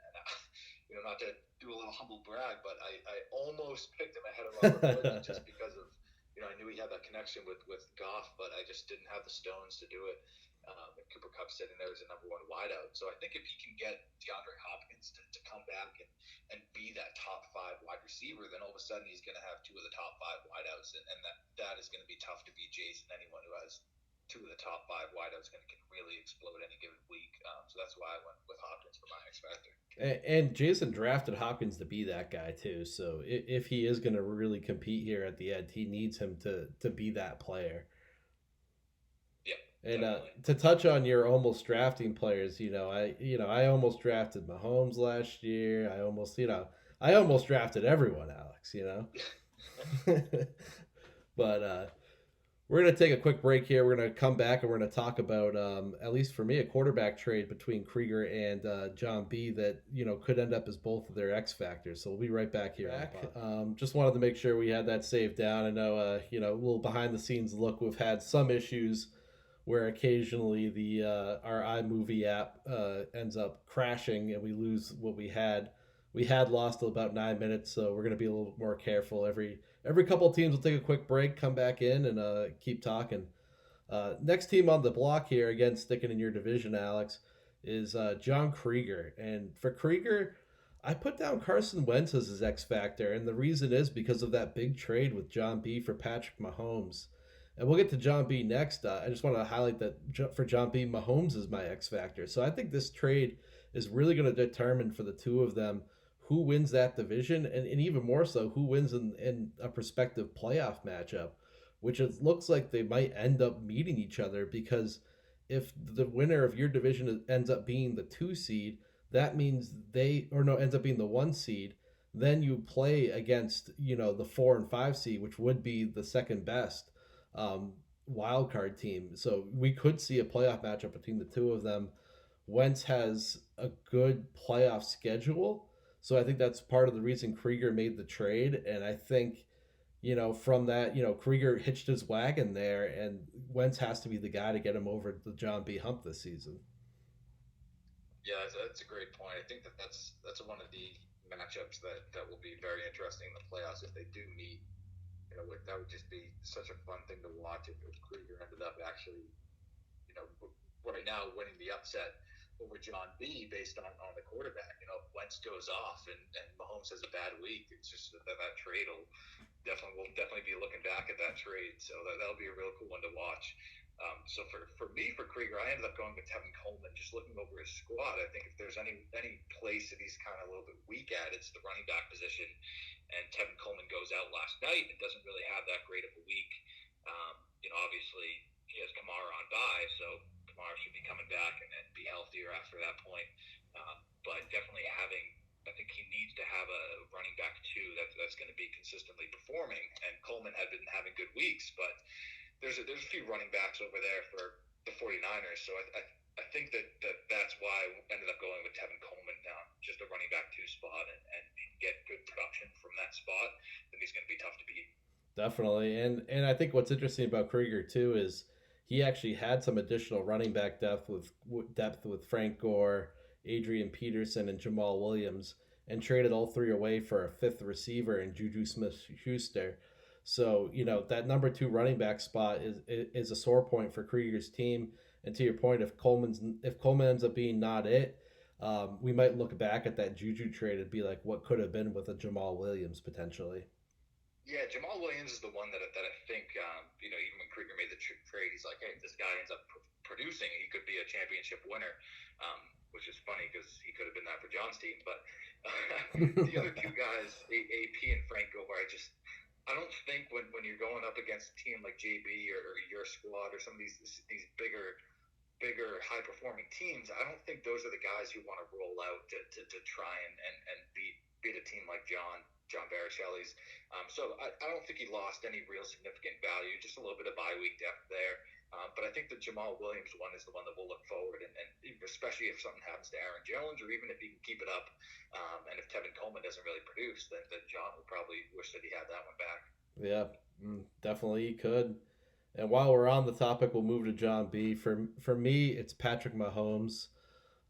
not to do a little humble brag, but I almost picked him ahead of Robert Woods just because of, I knew he had that connection with Goff, but I just didn't have the stones to do it. And Cooper Cup sitting there as a number one wideout. So I think if he can get DeAndre Hopkins to come back and be that top five wide receiver, then all of a sudden he's going to have two of the top five wideouts, and that is going to be tough to beat Jason. Anyone who has two of the top five wideouts can really explode any given week. So that's why I went with Hopkins for my X factor. And Jason drafted Hopkins to be that guy too. So if he is going to really compete here at the end, he needs him to be that player. Yeah, And definitely. to touch on your almost drafting players, I almost drafted Mahomes last year. I almost drafted everyone, Alex. But we're going to take a quick break here. We're going to come back and we're going to talk about, at least for me, a quarterback trade between Krieger and John B. that could end up as both of their X factors. So we'll be right back here. Just wanted to make sure we had that saved down. I know, a little behind the scenes look. We've had some issues where occasionally the our iMovie app ends up crashing and we lose what we had. We had lost about 9 minutes, so we're going to be a little more careful. Every couple of teams will take a quick break, come back in, and keep talking. Next team on the block here, again sticking in your division, Alex, is John Krieger. And for Krieger, I put down Carson Wentz as his X factor, and the reason is because of that big trade with John B for Patrick Mahomes. And we'll get to John B next. I just want to highlight that for John B, Mahomes is my X factor. So I think this trade is really going to determine for the two of them who wins that division, and even more so, who wins in a prospective playoff matchup, which it looks like they might end up meeting each other because if the winner of your division ends up being the 2 seed, that means ends up being the 1 seed. Then you play against the 4 and 5 seed, which would be the second best um, wild card team. So we could see a playoff matchup between the two of them. Wentz has a good playoff schedule, so I think that's part of the reason Krieger made the trade. And I think, from that, Krieger hitched his wagon there, and Wentz has to be the guy to get him over the John B. hump this season. Yeah, that's a great point. I think that's one of the matchups that will be very interesting in the playoffs if they do meet. That would just be such a fun thing to watch if Krieger ended up actually, you know, right now winning the upset over John B based on the quarterback. If Wentz goes off and Mahomes has a bad week, it's just that trade we'll definitely be looking back at that trade. So that'll be a real cool one to watch. So for me, for Krieger, I ended up going with Tevin Coleman. Just looking over his squad, I think if there's any place that he's kind of a little bit weak at, it's the running back position. And Tevin Coleman goes out last night and doesn't really have that great of a week. Obviously he has Kamara on bye, so Kamara should be coming back and be healthier after that point. But definitely I think he needs to have a running back too that's going to be consistently performing. And Coleman had been having good weeks, but there's a few running backs over there for the 49ers. So I think that's why I ended up going with Tevin Coleman down, just a running back 2 spot, and get good production from that spot. Then he's going to be tough to beat. Definitely, and I think what's interesting about Krieger too is he actually had some additional running back depth with Frank Gore, Adrian Peterson, and Jamal Williams. and traded all three away for a fifth receiver in Juju Smith Schuster. So, that number two running back spot is a sore point for Krieger's team. And to your point, if Coleman ends up being not it, we might look back at that Juju trade and be like, what could have been with a Jamal Williams potentially. Yeah, Jamal Williams is the one that I think, even when Krieger made the trade, he's like, hey, if this guy ends up producing, he could be a championship winner, which is funny because he could have been that for John's team. But the other two guys, AP and Franco, where I don't think when you're going up against a team like JB or your squad or some of these bigger high performing teams, I don't think those are the guys you want to roll out to try and beat a team like John Baruchelli's. So I don't think he lost any real significant value, just a little bit of bye week depth there. But I think the Jamal Williams one is the one that we'll look forward, and especially if something happens to Aaron Jones, or even if he can keep it up, and if Tevin Coleman doesn't really produce, then John will probably wish that he had that one back. Yeah, definitely he could. And while we're on the topic, we'll move to John B. For me, it's Patrick Mahomes.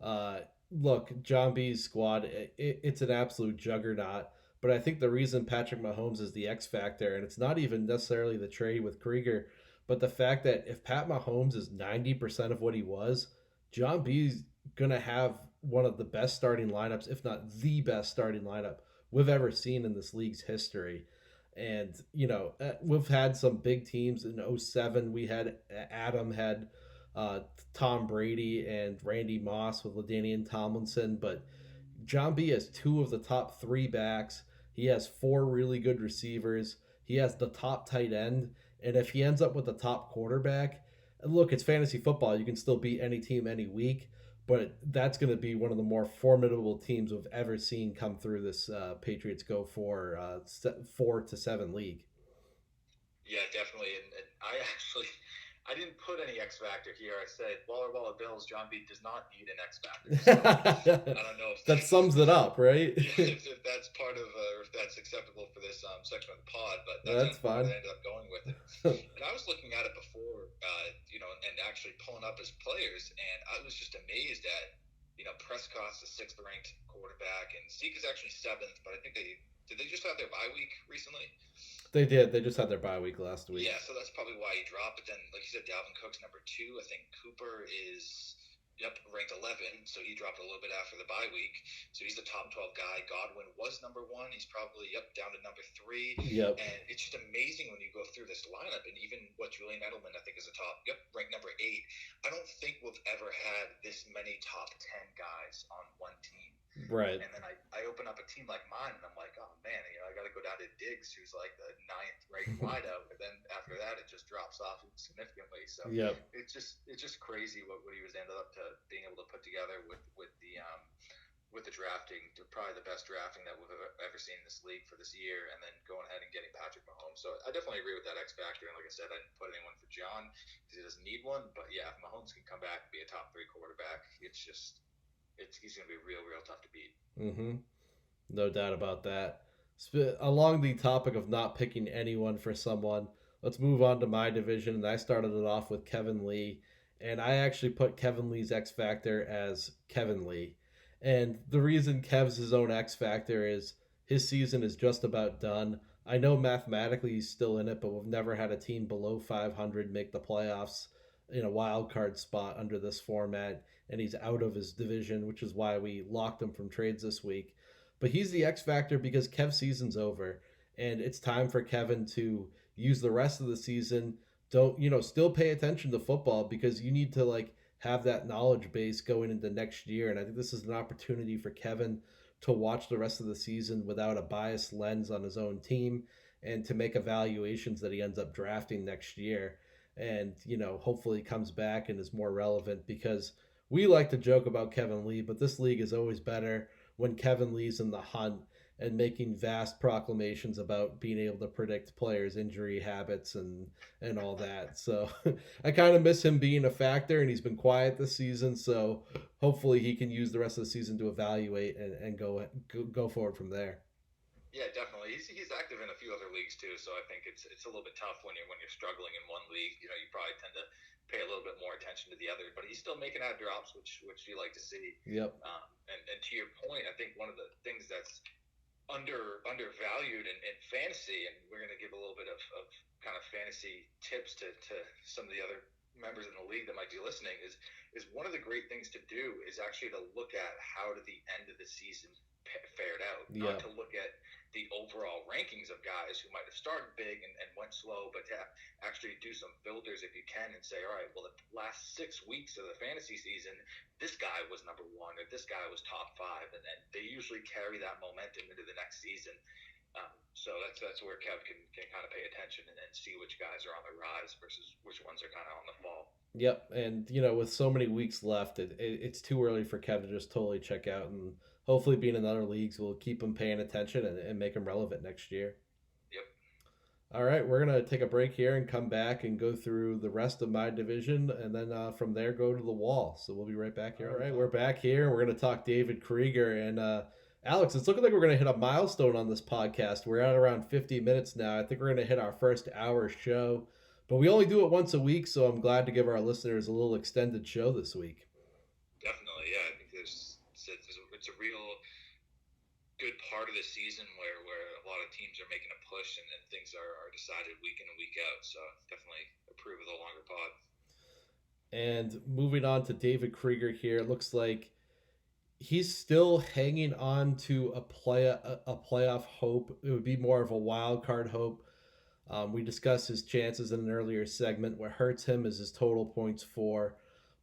Uh, Look, John B's squad, it's an absolute juggernaut. But I think the reason Patrick Mahomes is the X factor, and it's not even necessarily the trade with Krieger, but the fact that if Pat Mahomes is 90% of what he was, John B's going to have one of the best starting lineups, if not the best starting lineup we've ever seen in this league's history. And, we've had some big teams in '07. We had Adam had uh, Tom Brady and Randy Moss with LaDainian Tomlinson, but John B has two of the top three backs. He has four really good receivers. He has the top tight end. And if he ends up with the top quarterback, look, it's fantasy football. You can still beat any team any week, but that's going to be one of the more formidable teams we've ever seen come through this Patriots Go for 4-7 league. Yeah, definitely. And I didn't put any X factor here. I said Waller Bills. John B does not need an X factor. So I don't know if That sums it up, right? if that's part of or if that's acceptable for this section of the pod, but that's That's kind of where fine. I ended up going with it. And I was looking at it before, and actually pulling up his players, and I was just amazed at, Prescott's the sixth ranked quarterback, and Zeke is actually seventh, but I think they just have their bye week recently. They did. They just had their bye week last week. Yeah, so that's probably why he dropped. But then, like you said, Dalvin Cook's number two. I think Cooper is, ranked 11, so he dropped a little bit after the bye week. So he's the top 12 guy. Godwin was number one. He's probably, down to number three. Yep. And it's just amazing when you go through this lineup. And even what Julian Edelman, I think, is a top, ranked number eight. I don't think we've ever had this many top 10 guys on one team. Right. And then I open up a team like mine, and I'm like, oh man, I got to go down to Diggs, who's like the ninth ranked wideout. And then after that, it just drops off significantly. So Yep. it's just crazy what he was ended up to being able to put together with the drafting, probably the best drafting that we've ever seen in this league for this year, and then going ahead and getting Patrick Mahomes. So I definitely agree with that X factor. And like I said, I didn't put anyone for John because he doesn't need one. But yeah, if Mahomes can come back and be a top three quarterback, he's going to be real tough to beat. Mm-hmm. No doubt about that. Along the topic of not picking anyone for someone, let's move on to my division. And I started it off with Kevin Lee. And I actually put Kevin Lee's X Factor as Kevin Lee. And the reason Kev's his own X Factor is his season is just about done. I know mathematically he's still in it, but we've never had a team below 500 make the playoffs in a wild card spot under this format. And he's out of his division, which is why we locked him from trades this week. But he's the X factor because Kev's season's over, and it's time for Kevin to use the rest of the season. Don't still pay attention to football because you need to have that knowledge base going into next year. And I think this is an opportunity for Kevin to watch the rest of the season without a biased lens on his own team and to make evaluations that he ends up drafting next year. And hopefully comes back and is more relevant because we like to joke about Kevin Lee, but this league is always better when Kevin Lee's in the hunt and making vast proclamations about being able to predict players' injury habits and all that. So I kind of miss him being a factor, and he's been quiet this season. So hopefully he can use the rest of the season to evaluate and go forward from there. Yeah, definitely. He's active in a few other leagues too, so I think it's a little bit tough when you're struggling in one league. You probably tend to pay a little bit more attention to the other. But he's still making out drops, which you like to see. Yep. And to your point, I think one of the things that's undervalued in fantasy, and we're going to give a little bit of kind of fantasy tips to some of the other members in the league that might be listening, is one of the great things to do is actually to look at how did the end of the season fared out, not Yep. to look at the overall rankings of guys who might have started big and went slow, but to actually do some filters if you can and say, all right, well, the last 6 weeks of the fantasy season, this guy was number one or this guy was top five, and then they usually carry that momentum into the next season. So that's where Kev can kind of pay attention and see which guys are on the rise versus which ones are kind of on the fall. Yep. And with so many weeks left, it's too early for Kev to just totally check out. And hopefully, being in other leagues will keep him paying attention and make him relevant next year. Yep. All right, we're gonna take a break here and come back and go through the rest of my division, and then from there go to the wall. So we'll be right back here. All right, we're back here. We're gonna talk David Krieger and Alex. It's looking like we're gonna hit a milestone on this podcast. We're at around 50 minutes now. I think we're gonna hit our first hour show, but we only do it once a week, so I'm glad to give our listeners a little extended show this week. Definitely, yeah. I think it's a real good part of the season where a lot of teams are making a push and things are decided week in and week out. So definitely approve of the longer pod. And moving on to David Krieger here, it looks like he's still hanging on to a playoff hope. It would be more of a wild card hope. We discussed his chances in an earlier segment. What hurts him is his total points for.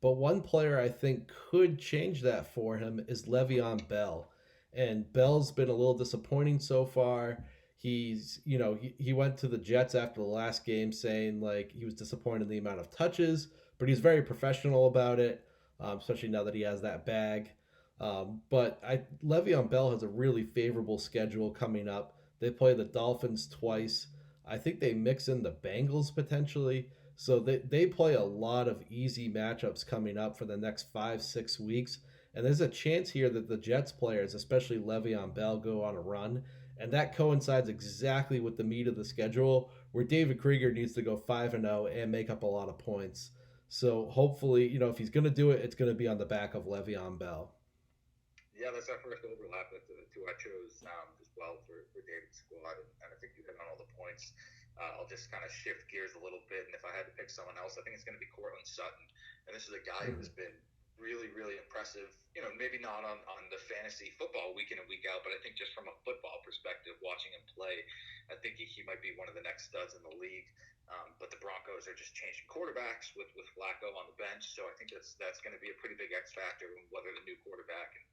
But one player I think could change that for him is Le'Veon Bell. And Bell's been a little disappointing so far. He went to the Jets after the last game saying like he was disappointed in the amount of touches, but he's very professional about it, especially now that he has that bag. But Le'Veon Bell has a really favorable schedule coming up. They play the Dolphins twice. I think they mix in the Bengals potentially. So they play a lot of easy matchups coming up for the next 5, 6 weeks. And there's a chance here that the Jets players, especially Le'Veon Bell, go on a run. And that coincides exactly with the meat of the schedule where David Krieger needs to go 5-0 and make up a lot of points. So hopefully, if he's going to do it, it's going to be on the back of Le'Veon Bell. Yeah, that's our first overlap with the two I chose as well for David's squad, and I think you hit on all the points. I'll just kind of shift gears a little bit, and if I had to pick someone else, I think it's going to be Cortland Sutton. And this is a guy who's been really, really impressive. Maybe not on the fantasy football week in and week out, but I think just from a football perspective, watching him play, I think he might be one of the next studs in the league. But the Broncos are just changing quarterbacks with Flacco on the bench, so I think that's going to be a pretty big X factor in whether the new quarterback, and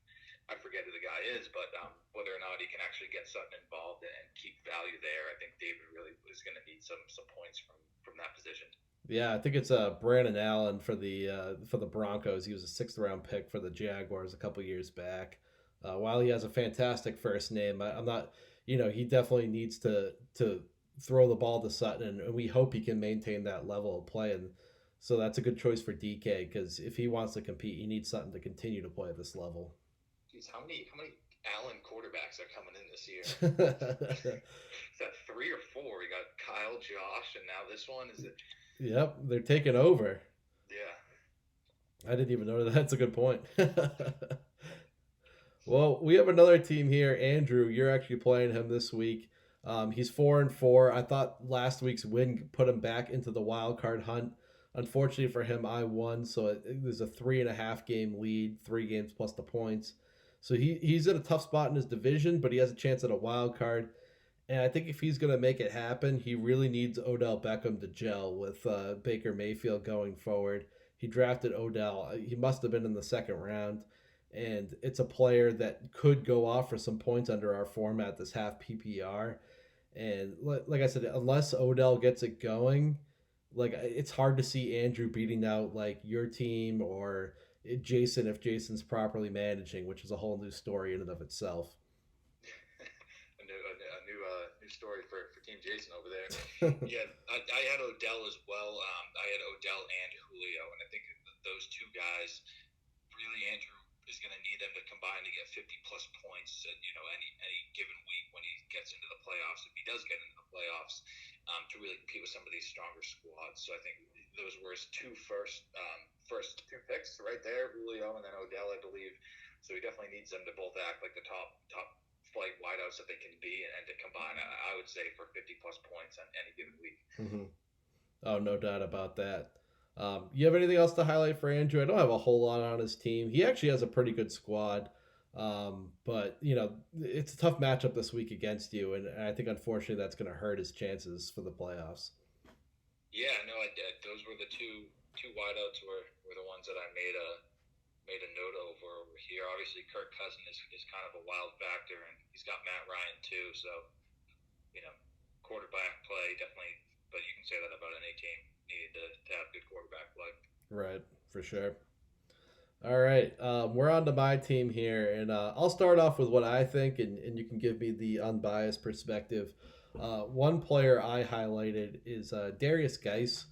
I forget who the guy is, but whether or not he can actually get Sutton involved and keep value there, I think David really is going to need some points from that position. Yeah, I think it's Brandon Allen for the Broncos. He was a 6th-round pick for the Jaguars a couple years back. While he has a fantastic first name, I'm not. He definitely needs to throw the ball to Sutton, and we hope he can maintain that level of play. And so that's a good choice for DK because if he wants to compete, he needs Sutton to continue to play at this level. Jeez, how many Allen quarterbacks are coming in this year? Is that 3 or 4? We got Kyle, Josh, and now this one. Is it? Yep, they're taking over. Yeah. I didn't even know that. That's a good point. Well, we have another team here. Andrew, you're actually playing him this week. He's 4-4. I thought last week's win put him back into the wild card hunt. Unfortunately for him, I won, so there's a 3.5 game lead, 3 games plus the points. So he's in a tough spot in his division, but he has a chance at a wild card. And I think if he's going to make it happen, he really needs Odell Beckham to gel with Baker Mayfield going forward. He drafted Odell. He must have been in the 2nd round. And it's a player that could go off for some points under our format, this half PPR. And like I said, unless Odell gets it going, it's hard to see Andrew beating out like your team or Jason if Jason's properly managing, which is a whole new story in and of itself. New story for Team Jason over there. Yeah, I had Odell as well. I had Odell and Julio, and I think those two guys really Andrew is going to need them to combine to get 50 plus points at any given week when he gets into the playoffs. If he does get into the playoffs, to really compete with some of these stronger squads, so I think those were his first two picks right there, Julio and then Odell, I believe. So he definitely needs them to both act like the top flight wideouts that they can be, and to combine, I would say, for 50 plus points on any given week. Hmm. Oh, no doubt about that. You have anything else to highlight for Andrew? I don't have a whole lot on his team. He actually has a pretty good squad, but it's a tough matchup this week against you, and I think unfortunately that's going to hurt his chances for the playoffs. Yeah, no, I did. Those were the two wideouts were the ones that I made a note over here. Obviously, Kirk Cousins is kind of a wild factor, and he's got Matt Ryan too. So you know, quarterback play definitely, but you can say that about any team needed to have good quarterback play. Right, for sure. All right, we're on to my team here, and I'll start off with what I think, and you can give me the unbiased perspective. One player I highlighted is Darius Geis.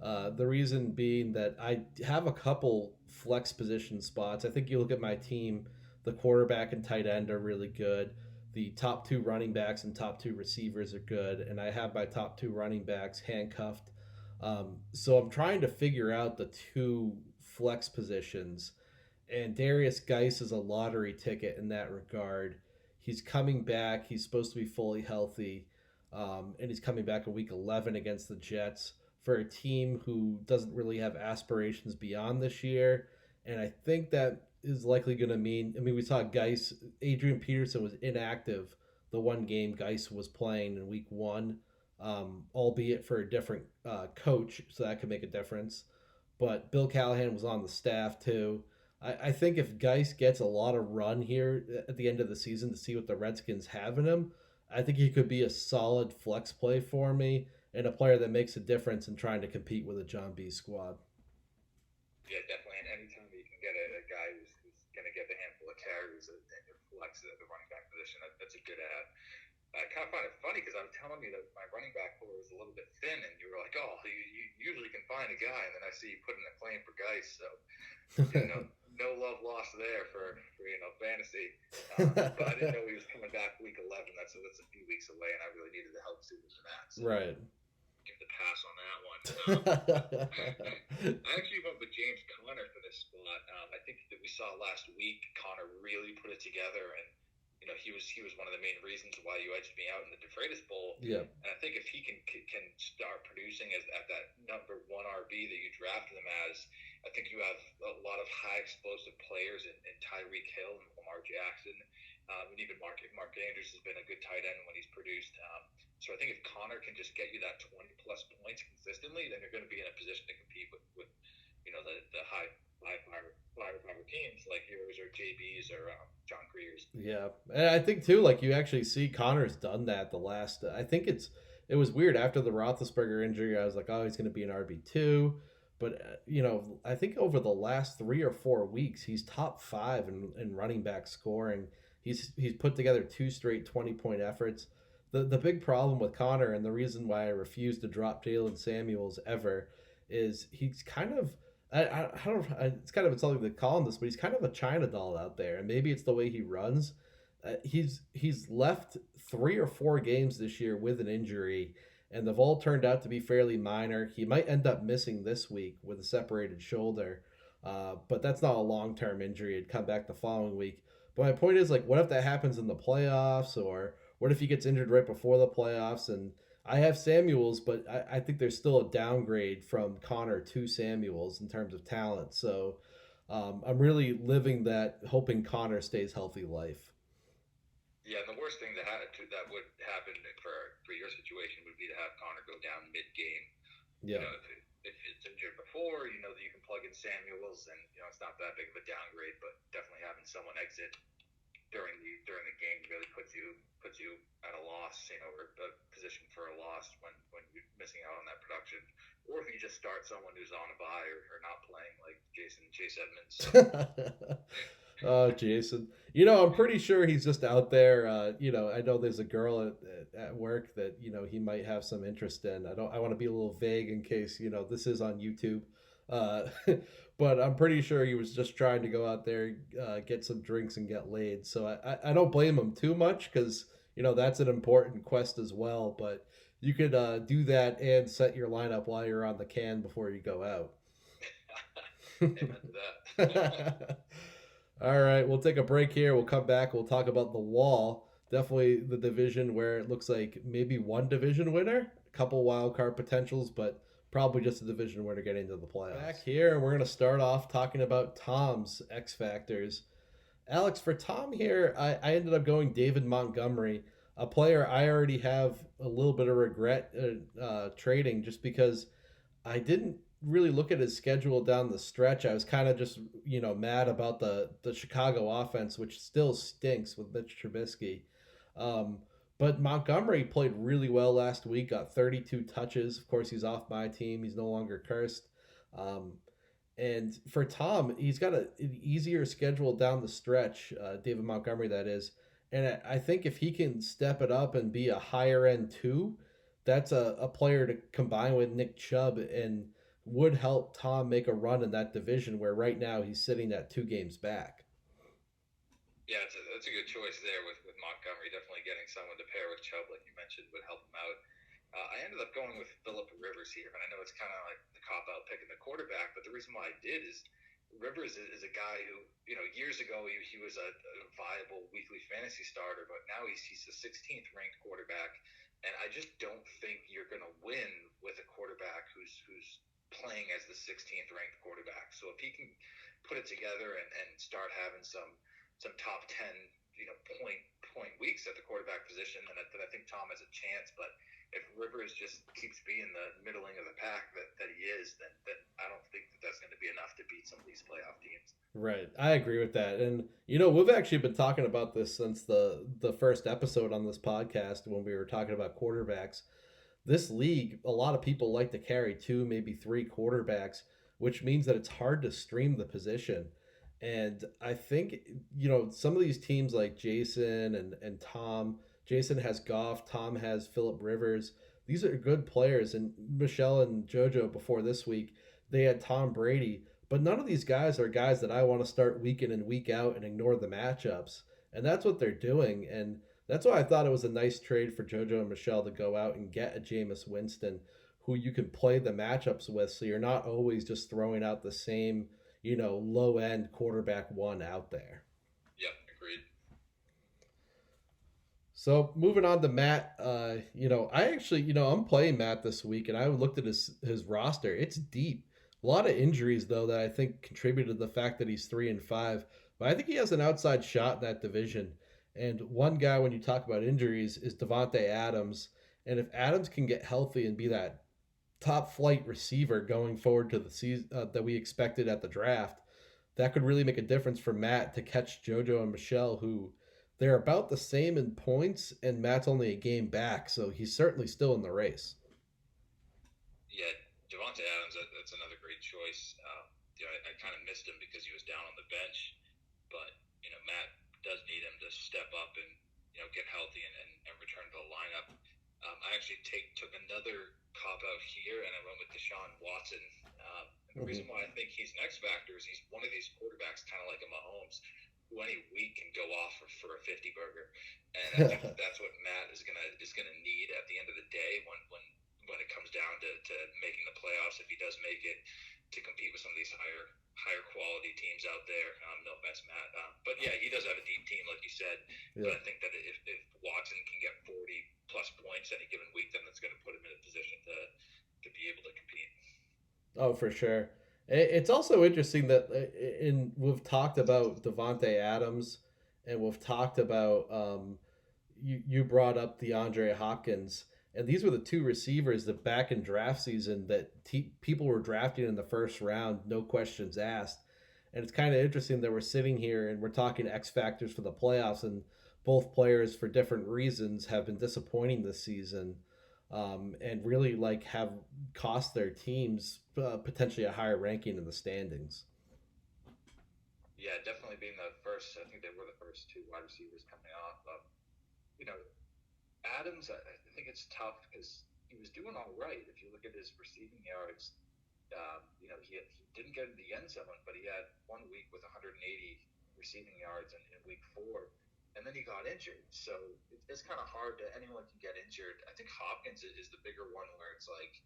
The reason being that I have a couple flex position spots. I think you look at my team, the quarterback and tight end are really good. The top two running backs and top two receivers are good, and I have my top two running backs handcuffed. So I'm trying to figure out the two flex positions, and Darius Geis is a lottery ticket in that regard. He's coming back. He's supposed to be fully healthy, and he's coming back in week 11 against the Jets for a team who doesn't really have aspirations beyond this year. And I think that is likely going to mean. I mean, we saw Geis. Adrian Peterson was inactive the one game Geis was playing in week one, albeit for a different coach, so that could make a difference. But Bill Callahan was on the staff too. I think if Geis gets a lot of run here at the end of the season to see what the Redskins have in him, I think he could be a solid flex play for me and a player that makes a difference in trying to compete with a John B squad. Yeah, definitely. And anytime you can get a guy who's going to get a handful of carries and flex at the running back position, that's a good ad. I kind of find it funny because I'm telling you that my running back core is a little bit thin, and you were like, "Oh, you usually can find a guy," and then I see you put in a claim for Geis, so no love lost there for fantasy. But I didn't know he was coming back week 11. That's a few weeks away, and I really needed the help sooner than that. So Right. give the pass on that one. I actually went with James Conner for this spot. I think that we saw last week Conner really put it together, and he was one of the main reasons why you edged me out in the DeFreitas Bowl. Yeah. And I think if he can start producing as at that number one RB that you drafted him as, I think you have a lot of high explosive players in Tyreek Hill and Lamar Jackson, and even Mark Andrews has been a good tight end when he's produced. So I think if Connor can just get you that 20 plus points consistently, then you're going to be in a position to compete with the high teams like yours or JB's or John Krieger's. Yeah, and I think too, like you actually see Connor's done that the last. I think it was weird after the Roethlisberger injury. I was like, oh, he's going to be an RB2, but I think over the last 3 or 4 weeks, he's top five in running back scoring. He's put together two straight 20-point efforts. The big problem with Connor and the reason why I refuse to drop Jalen Samuels ever is he's kind of I don't it's kind of insulting to call him this, but he's kind of a China doll out there, and maybe it's the way he runs. He's left 3 or 4 games this year with an injury, and they've all turned out to be fairly minor. He might end up missing this week with a separated shoulder, but that's not a long term injury. It'd come back the following week. But my point is, like, what if that happens in the playoffs, or what if he gets injured right before the playoffs? And I have Samuels, but I think there's still a downgrade from Connor to Samuels in terms of talent. So I'm really living that, hoping Connor stays healthy life. Yeah, and the worst thing that would happen for your situation would be to have Connor go down mid game. Yeah. If it's injured before, that you can plug in Samuels, and it's not that big of a downgrade, but definitely having someone exit during the game really puts you at a loss, or a position for a loss when you're missing out on that production. Or if you just start someone who's on a bye or not playing, like Chase Edmonds. Oh, Jason. I'm pretty sure he's just out there. I know there's a girl at work that, he might have some interest in. I want to be a little vague in case, this is on YouTube. Uh, but I'm pretty sure he was just trying to go out there, get some drinks and get laid. So I don't blame him too much because, that's an important quest as well. But you could do that and set your lineup while you're on the can before you go out. Amen to that. All right, we'll take a break here. We'll come back. We'll talk about the wall. Definitely the division where it looks like maybe one division winner, a couple wild card potentials, but probably just a division winner getting into the playoffs. Back here, and we're going to start off talking about Tom's X Factors. Alex, for Tom here, I ended up going David Montgomery, a player I already have a little bit of regret trading just because I didn't really look at his schedule down the stretch. I was kind of just, mad about the Chicago offense, which still stinks with Mitch Trubisky. Um, but Montgomery played really well last week, got 32 touches. Of course, he's off my team. He's no longer cursed. Um, and for Tom, he's got an easier schedule down the stretch, David Montgomery, that is. And I think if he can step it up and be a higher end two, that's a player to combine with Nick Chubb and would help Tom make a run in that division where right now he's sitting at 2 games back. Yeah, that's a good choice there with Montgomery. Definitely getting someone to pair with Chubb, like you mentioned, would help him out. I ended up going with Philip Rivers here, and I know it's kind of like the cop out picking the quarterback, but the reason why I did is Rivers is a guy who, years ago he was a viable weekly fantasy starter, but now he's the 16th ranked quarterback, and I just don't think you're going to win with a quarterback who's playing as the 16th ranked quarterback. So if he can put it together and start having some top 10 point weeks at the quarterback position, then I think Tom has a chance. But if Rivers just keeps being the middling of the pack that he is, then I don't think that's going to be enough to beat some of these playoff teams. Right. I agree with that. And we've actually been talking about this since the first episode on this podcast when we were talking about quarterbacks. This league, a lot of people like to carry two, maybe three quarterbacks, which means that it's hard to stream the position. And I think, some of these teams like Jason and Tom, Jason has Goff, Tom has Philip Rivers. These are good players. And Michelle and JoJo before this week, they had Tom Brady. But none of these guys are guys that I want to start week in and week out and ignore the matchups. And that's what they're doing. And that's why I thought it was a nice trade for JoJo and Michelle to go out and get a Jameis Winston who you can play the matchups with so you're not always just throwing out the same, low end quarterback one out there. Yep, agreed. So moving on to Matt, I actually, I'm playing Matt this week, and I looked at his roster. It's deep. A lot of injuries though that I think contributed to the fact that he's 3-5. But I think he has an outside shot in that division. And one guy, when you talk about injuries, is Devonte Adams. And if Adams can get healthy and be that top flight receiver going forward to the season that we expected at the draft, that could really make a difference for Matt to catch JoJo and Michelle, who they're about the same in points, and Matt's only a game back, so he's certainly still in the race. Yeah, Devonte Adams, that's another great choice. I kind of missed him because he was down on the bench, but Matt does need him to step up and get healthy and return to the lineup. I actually took another cop out here, and I went with Deshaun Watson. And the reason why I think he's an X factor is he's one of these quarterbacks, kind of like a Mahomes, who any week can go off for a 50 burger, and I think that's what Matt is gonna need at the end of the day when it comes down to making the playoffs, if he does make it, to compete with some of these higher quality teams out there. No offense, Matt, but yeah, he does have a deep team, like you said. Yeah. But I think that if Watson can get 40 plus points any given week, then that's going to put him in a position to be able to compete. Oh, for sure. It's also interesting that we've talked about Devonte Adams, and we've talked about you brought up DeAndre Hopkins, and these were the two receivers that back in draft season that people were drafting in the first round, no questions asked. And it's kind of interesting that we're sitting here and we're talking X factors for the playoffs, and both players for different reasons have been disappointing this season, and really have cost their teams potentially a higher ranking in the standings. Yeah, definitely being the first. I think they were the first two wide receivers coming off. Adams, I think it's tough because he was doing all right. If you look at his receiving yards, he didn't get in the end zone, but he had 1 week with 180 receiving yards in week 4. and then he got injured. So it's kind of hard to anyone can get injured. I think Hopkins is the bigger one where it's like,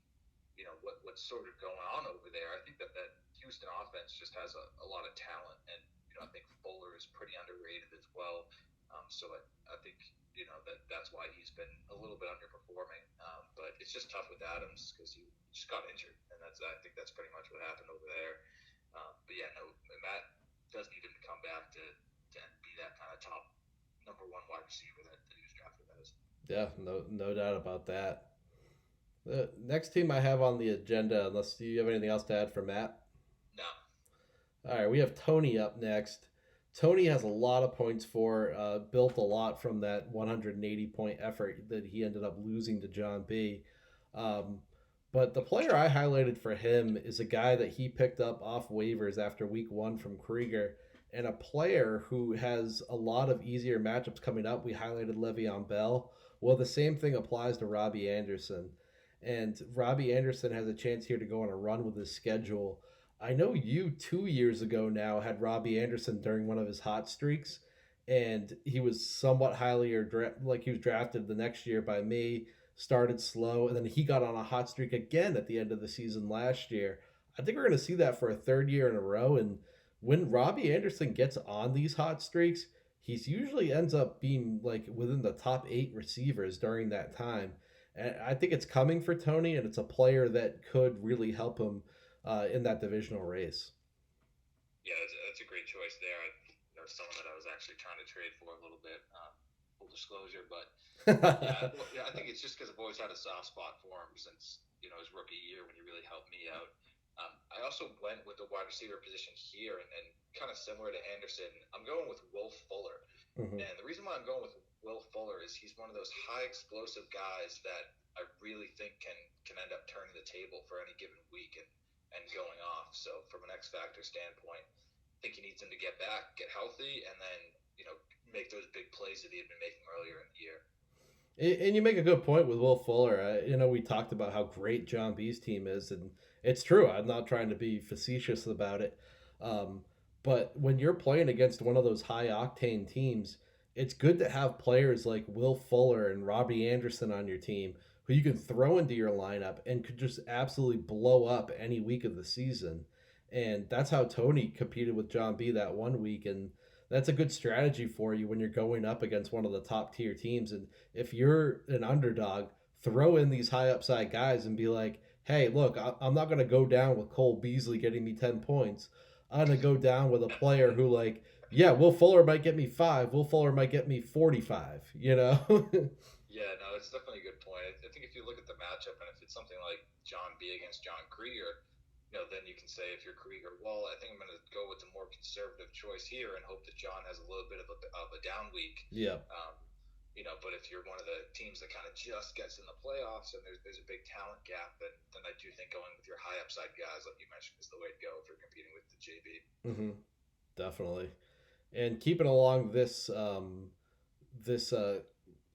what's sort of going on over there. I think that Houston offense just has a lot of talent, and I think Fuller is pretty underrated as well. So I think that's why he's been a little bit underperforming. But it's just tough with Adams because he just got injured, and I think that's pretty much what happened over there. But yeah, no, Matt does need him to come back to be that kind of top number one wide receiver that he was drafted as. Yeah, no doubt about that. The next team I have on the agenda, unless you have anything else to add for Matt. No, All right, we have Tony up next. Tony has a lot of points for, built a lot from that 180 point effort that he ended up losing to John B. Um, but the player I highlighted for him is a guy that he picked up off waivers after week one from Krieger, and a player who has a lot of easier matchups coming up. We highlighted Le'Veon Bell. Well, the same thing applies to Robbie Anderson. And Robbie Anderson has a chance here to go on a run with his schedule. I know you 2 years ago now had Robbie Anderson during one of his hot streaks, and he was somewhat highly like he was drafted the next year by me. Started slow, and then he got on a hot streak again at the end of the season last year. I think we're going to see that for a third year in a row. And when Robbie Anderson gets on these hot streaks, he's usually ends up being like within the top 8 receivers during that time. And I think it's coming for Tony, and it's a player that could really help him in that divisional race. yeah, that's a great choice there. There's someone that I was actually trying to trade for a little bit. Full disclosure, but yeah, well, yeah, I think it's just because I've always had a soft spot for him since his rookie year when he really helped me out. I also went with the wide receiver position here, and kind of similar to Anderson, I'm going with Will Fuller. Hmm. And the reason why I'm going with Will Fuller is he's one of those high explosive guys that I really think can end up turning the table for any given week and going off. So from an X factor standpoint, I think he needs him to get back, get healthy, and then make those big plays that he had been making earlier in the year. And you make a good point with Will Fuller. We talked about how great John B's team is, and it's true. I'm not trying to be facetious about it. Um, but when you're playing against one of those high octane teams, it's good to have players like Will Fuller and Robbie Anderson on your team who you can throw into your lineup and could just absolutely blow up any week of the season. And that's how Tony competed with John B that one week. And that's a good strategy for you when you're going up against one of the top tier teams. And if you're an underdog, throw in these high upside guys and be like, hey, look, I'm not going to go down with Cole Beasley getting me 10 points. I'm going to go down with a player who, like, yeah, Will Fuller might get me 5. Will Fuller might get me 45, you know? Yeah, no, that's definitely a good point. I think if you look at the matchup and if it's something like John B against John Krieger, then you can say if you're Krieger, well, I think I'm going to go with the more conservative choice here and hope that John has a little bit of a down week. Yeah. But if you're one of the teams that kind of just gets in the playoffs and there's a big talent gap, then I do think going with your high upside guys, like you mentioned, is the way to go if you're competing with the JB. Mm-hmm. Definitely. And keeping along this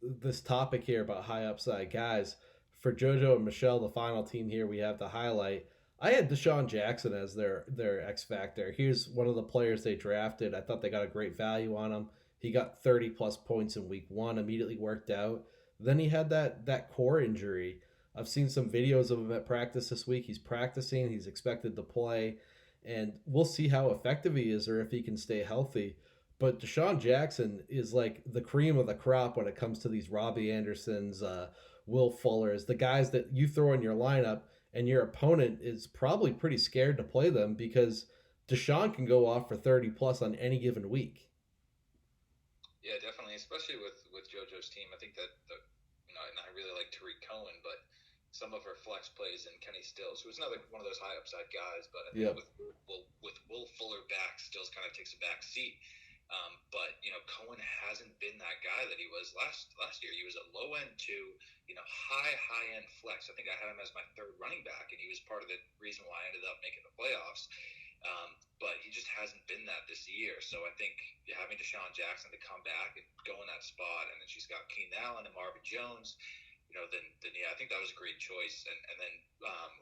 this topic here about high upside guys, for JoJo and Michelle, the final team here we have to highlight. I had Deshaun Jackson as their X factor. Here's one of the players they drafted. I thought they got a great value on him. He got 30 plus points in week one, immediately worked out. Then he had that core injury. I've seen some videos of him at practice this week. He's practicing. He's expected to play, and we'll see how effective he is or if he can stay healthy. But Deshaun Jackson is like the cream of the crop when it comes to these Robbie Andersons, Will Fullers, the guys that you throw in your lineup, and your opponent is probably pretty scared to play them because Deshaun can go off for 30 plus on any given week. Yeah, definitely, especially with JoJo's team. I think that and I really like Tariq Cohen, but some of her flex plays and Kenny Stills, who's another one of those high upside guys. But I think Yeah. with Will Fuller back, Stills kind of takes a back seat. But Cohen hasn't been that guy that he was last year. He was a low end to high end flex. I think I had him as my third running back, and he was part of the reason why I ended up making the playoffs. But he just hasn't been that this year. So I think having Deshaun Jackson to come back and go in that spot, and then she's got Keenan Allen and Marvin Jones, then yeah, I think that was a great choice. And then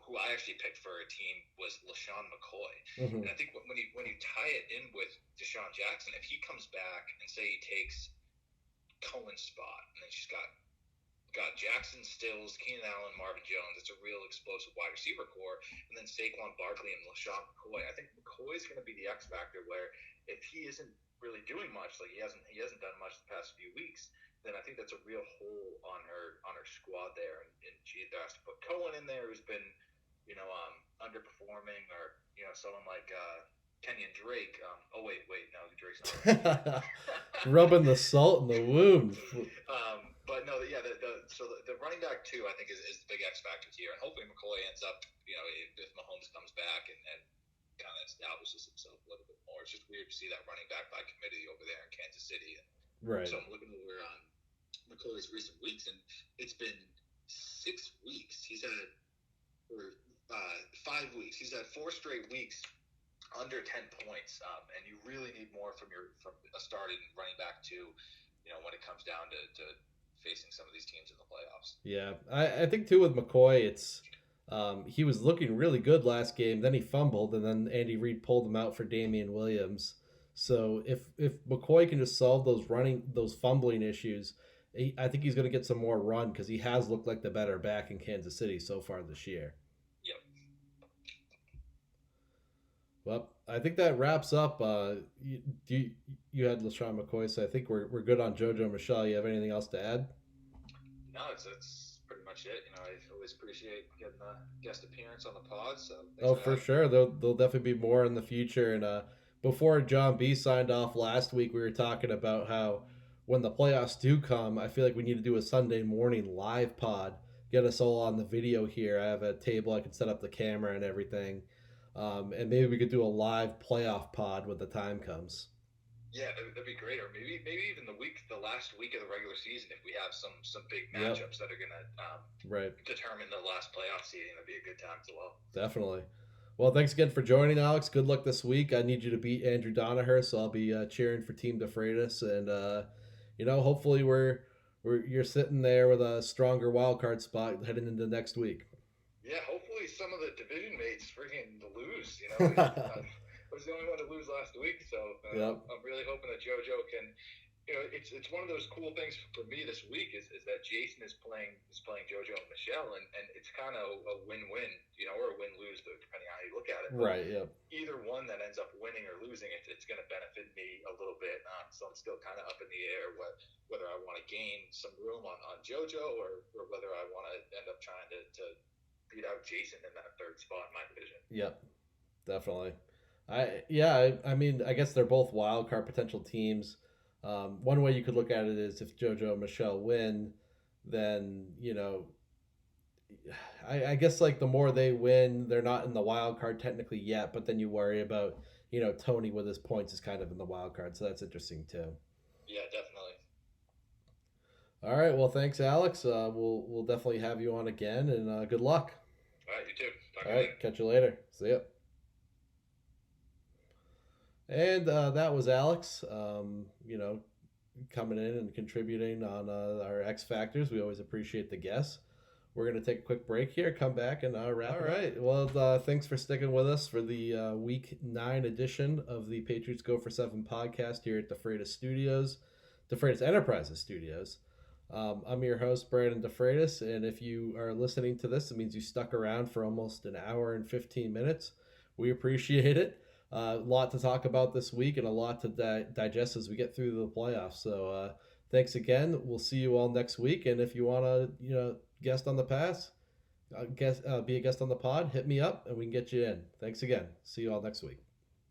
who I actually picked for a team was LaShawn McCoy. Mm-hmm. And I think when you tie it in with Deshaun Jackson, if he comes back and say he takes Cohen's spot, and then she's got Jackson Stills, Keenan Allen, Marvin Jones. It's a real explosive wide receiver core, and then Saquon Barkley and LaShawn McCoy. I think McCoy's going to be the X factor. Where if he isn't really doing much, like he hasn't done much the past few weeks, then I think that's a real hole on her squad there. And she either has to put Cohen in there, who's been underperforming, or someone like Kenyon Drake. No, Drake's not on the team. Rubbing the salt in the wound. But no, yeah, the running back too, I think, is the big X factor here, and hopefully McCoy ends up, if Mahomes comes back and kind of establishes himself a little bit more. It's just weird to see that running back by committee over there in Kansas City. And right. so I'm looking over McCoy's recent weeks, and it's been 6 weeks. He's had, or 5 weeks. He's had 4 straight weeks under 10 points, and you really need more from a starting running back too. When it comes down to facing some of these teams in the playoffs. Yeah, I think too with McCoy, it's he was looking really good last game. Then he fumbled, and then Andy Reid pulled him out for Damian Williams. So if McCoy can just solve those fumbling issues, I think he's going to get some more run because he has looked like the better back in Kansas City so far this year. Yep. Well, I think that wraps up. You had LaShawn McCoy, so I think we're good on JoJo Michelle. You have anything else to add? No, it's pretty much it. I always appreciate getting a guest appearance on the pod. So for sure, there'll definitely be more in the future. And before John B signed off last week, we were talking about how when the playoffs do come, I feel like we need to do a Sunday morning live pod. Get us all on the video here. I have a table I can set up the camera and everything. And maybe we could do a live playoff pod when the time comes. Yeah, that'd be great. Or maybe even the last week of the regular season, if we have some big matchups that are gonna determine the last playoff seeding, that'd be a good time as well. Definitely. Well, thanks again for joining, Alex. Good luck this week. I need you to beat Andrew Donaher, so I'll be cheering for Team DeFreitas, and hopefully you're sitting there with a stronger wild card spot heading into next week. Yeah, hopefully some of the division mates freaking lose. I was the only one to lose last week, so I'm really hoping that JoJo can. It's one of those cool things for me this week is that Jason is playing JoJo and Michelle, and it's kind of a win-win, or a win-lose, depending on how you look at it. Right. Yeah. Either one that ends up winning or losing, it's going to benefit me a little bit. So I'm still kind of up in the air whether I want to gain some room on JoJo or whether I want to end up trying to beat out Jason in that third spot in my division. Yep, definitely. I mean, I guess they're both wild card potential teams. One way you could look at it is if JoJo and Michelle win, then I guess like the more they win, they're not in the wild card technically yet, but then you worry about Tony with his points is kind of in the wild card, so that's interesting too. Yeah, definitely. All right, well, thanks, Alex. We'll definitely have you on again, and good luck. All right, you too. All right, catch you later. See ya. And that was Alex, coming in and contributing on our X Factors. We always appreciate the guests. We're going to take a quick break here, come back, and wrap it up. All right. Well, thanks for sticking with us for the Week 9 edition of the Patriots Go for 7 podcast here at DeFreitas Enterprises Studios. I'm your host, Brandon DeFreitas, and if you are listening to this, it means you stuck around for almost an hour and 15 minutes. We appreciate it. A lot to talk about this week and a lot to digest as we get through the playoffs. So thanks again. We'll see you all next week. And if you want to, guest on the be a guest on the pod, hit me up and we can get you in. Thanks again. See you all next week.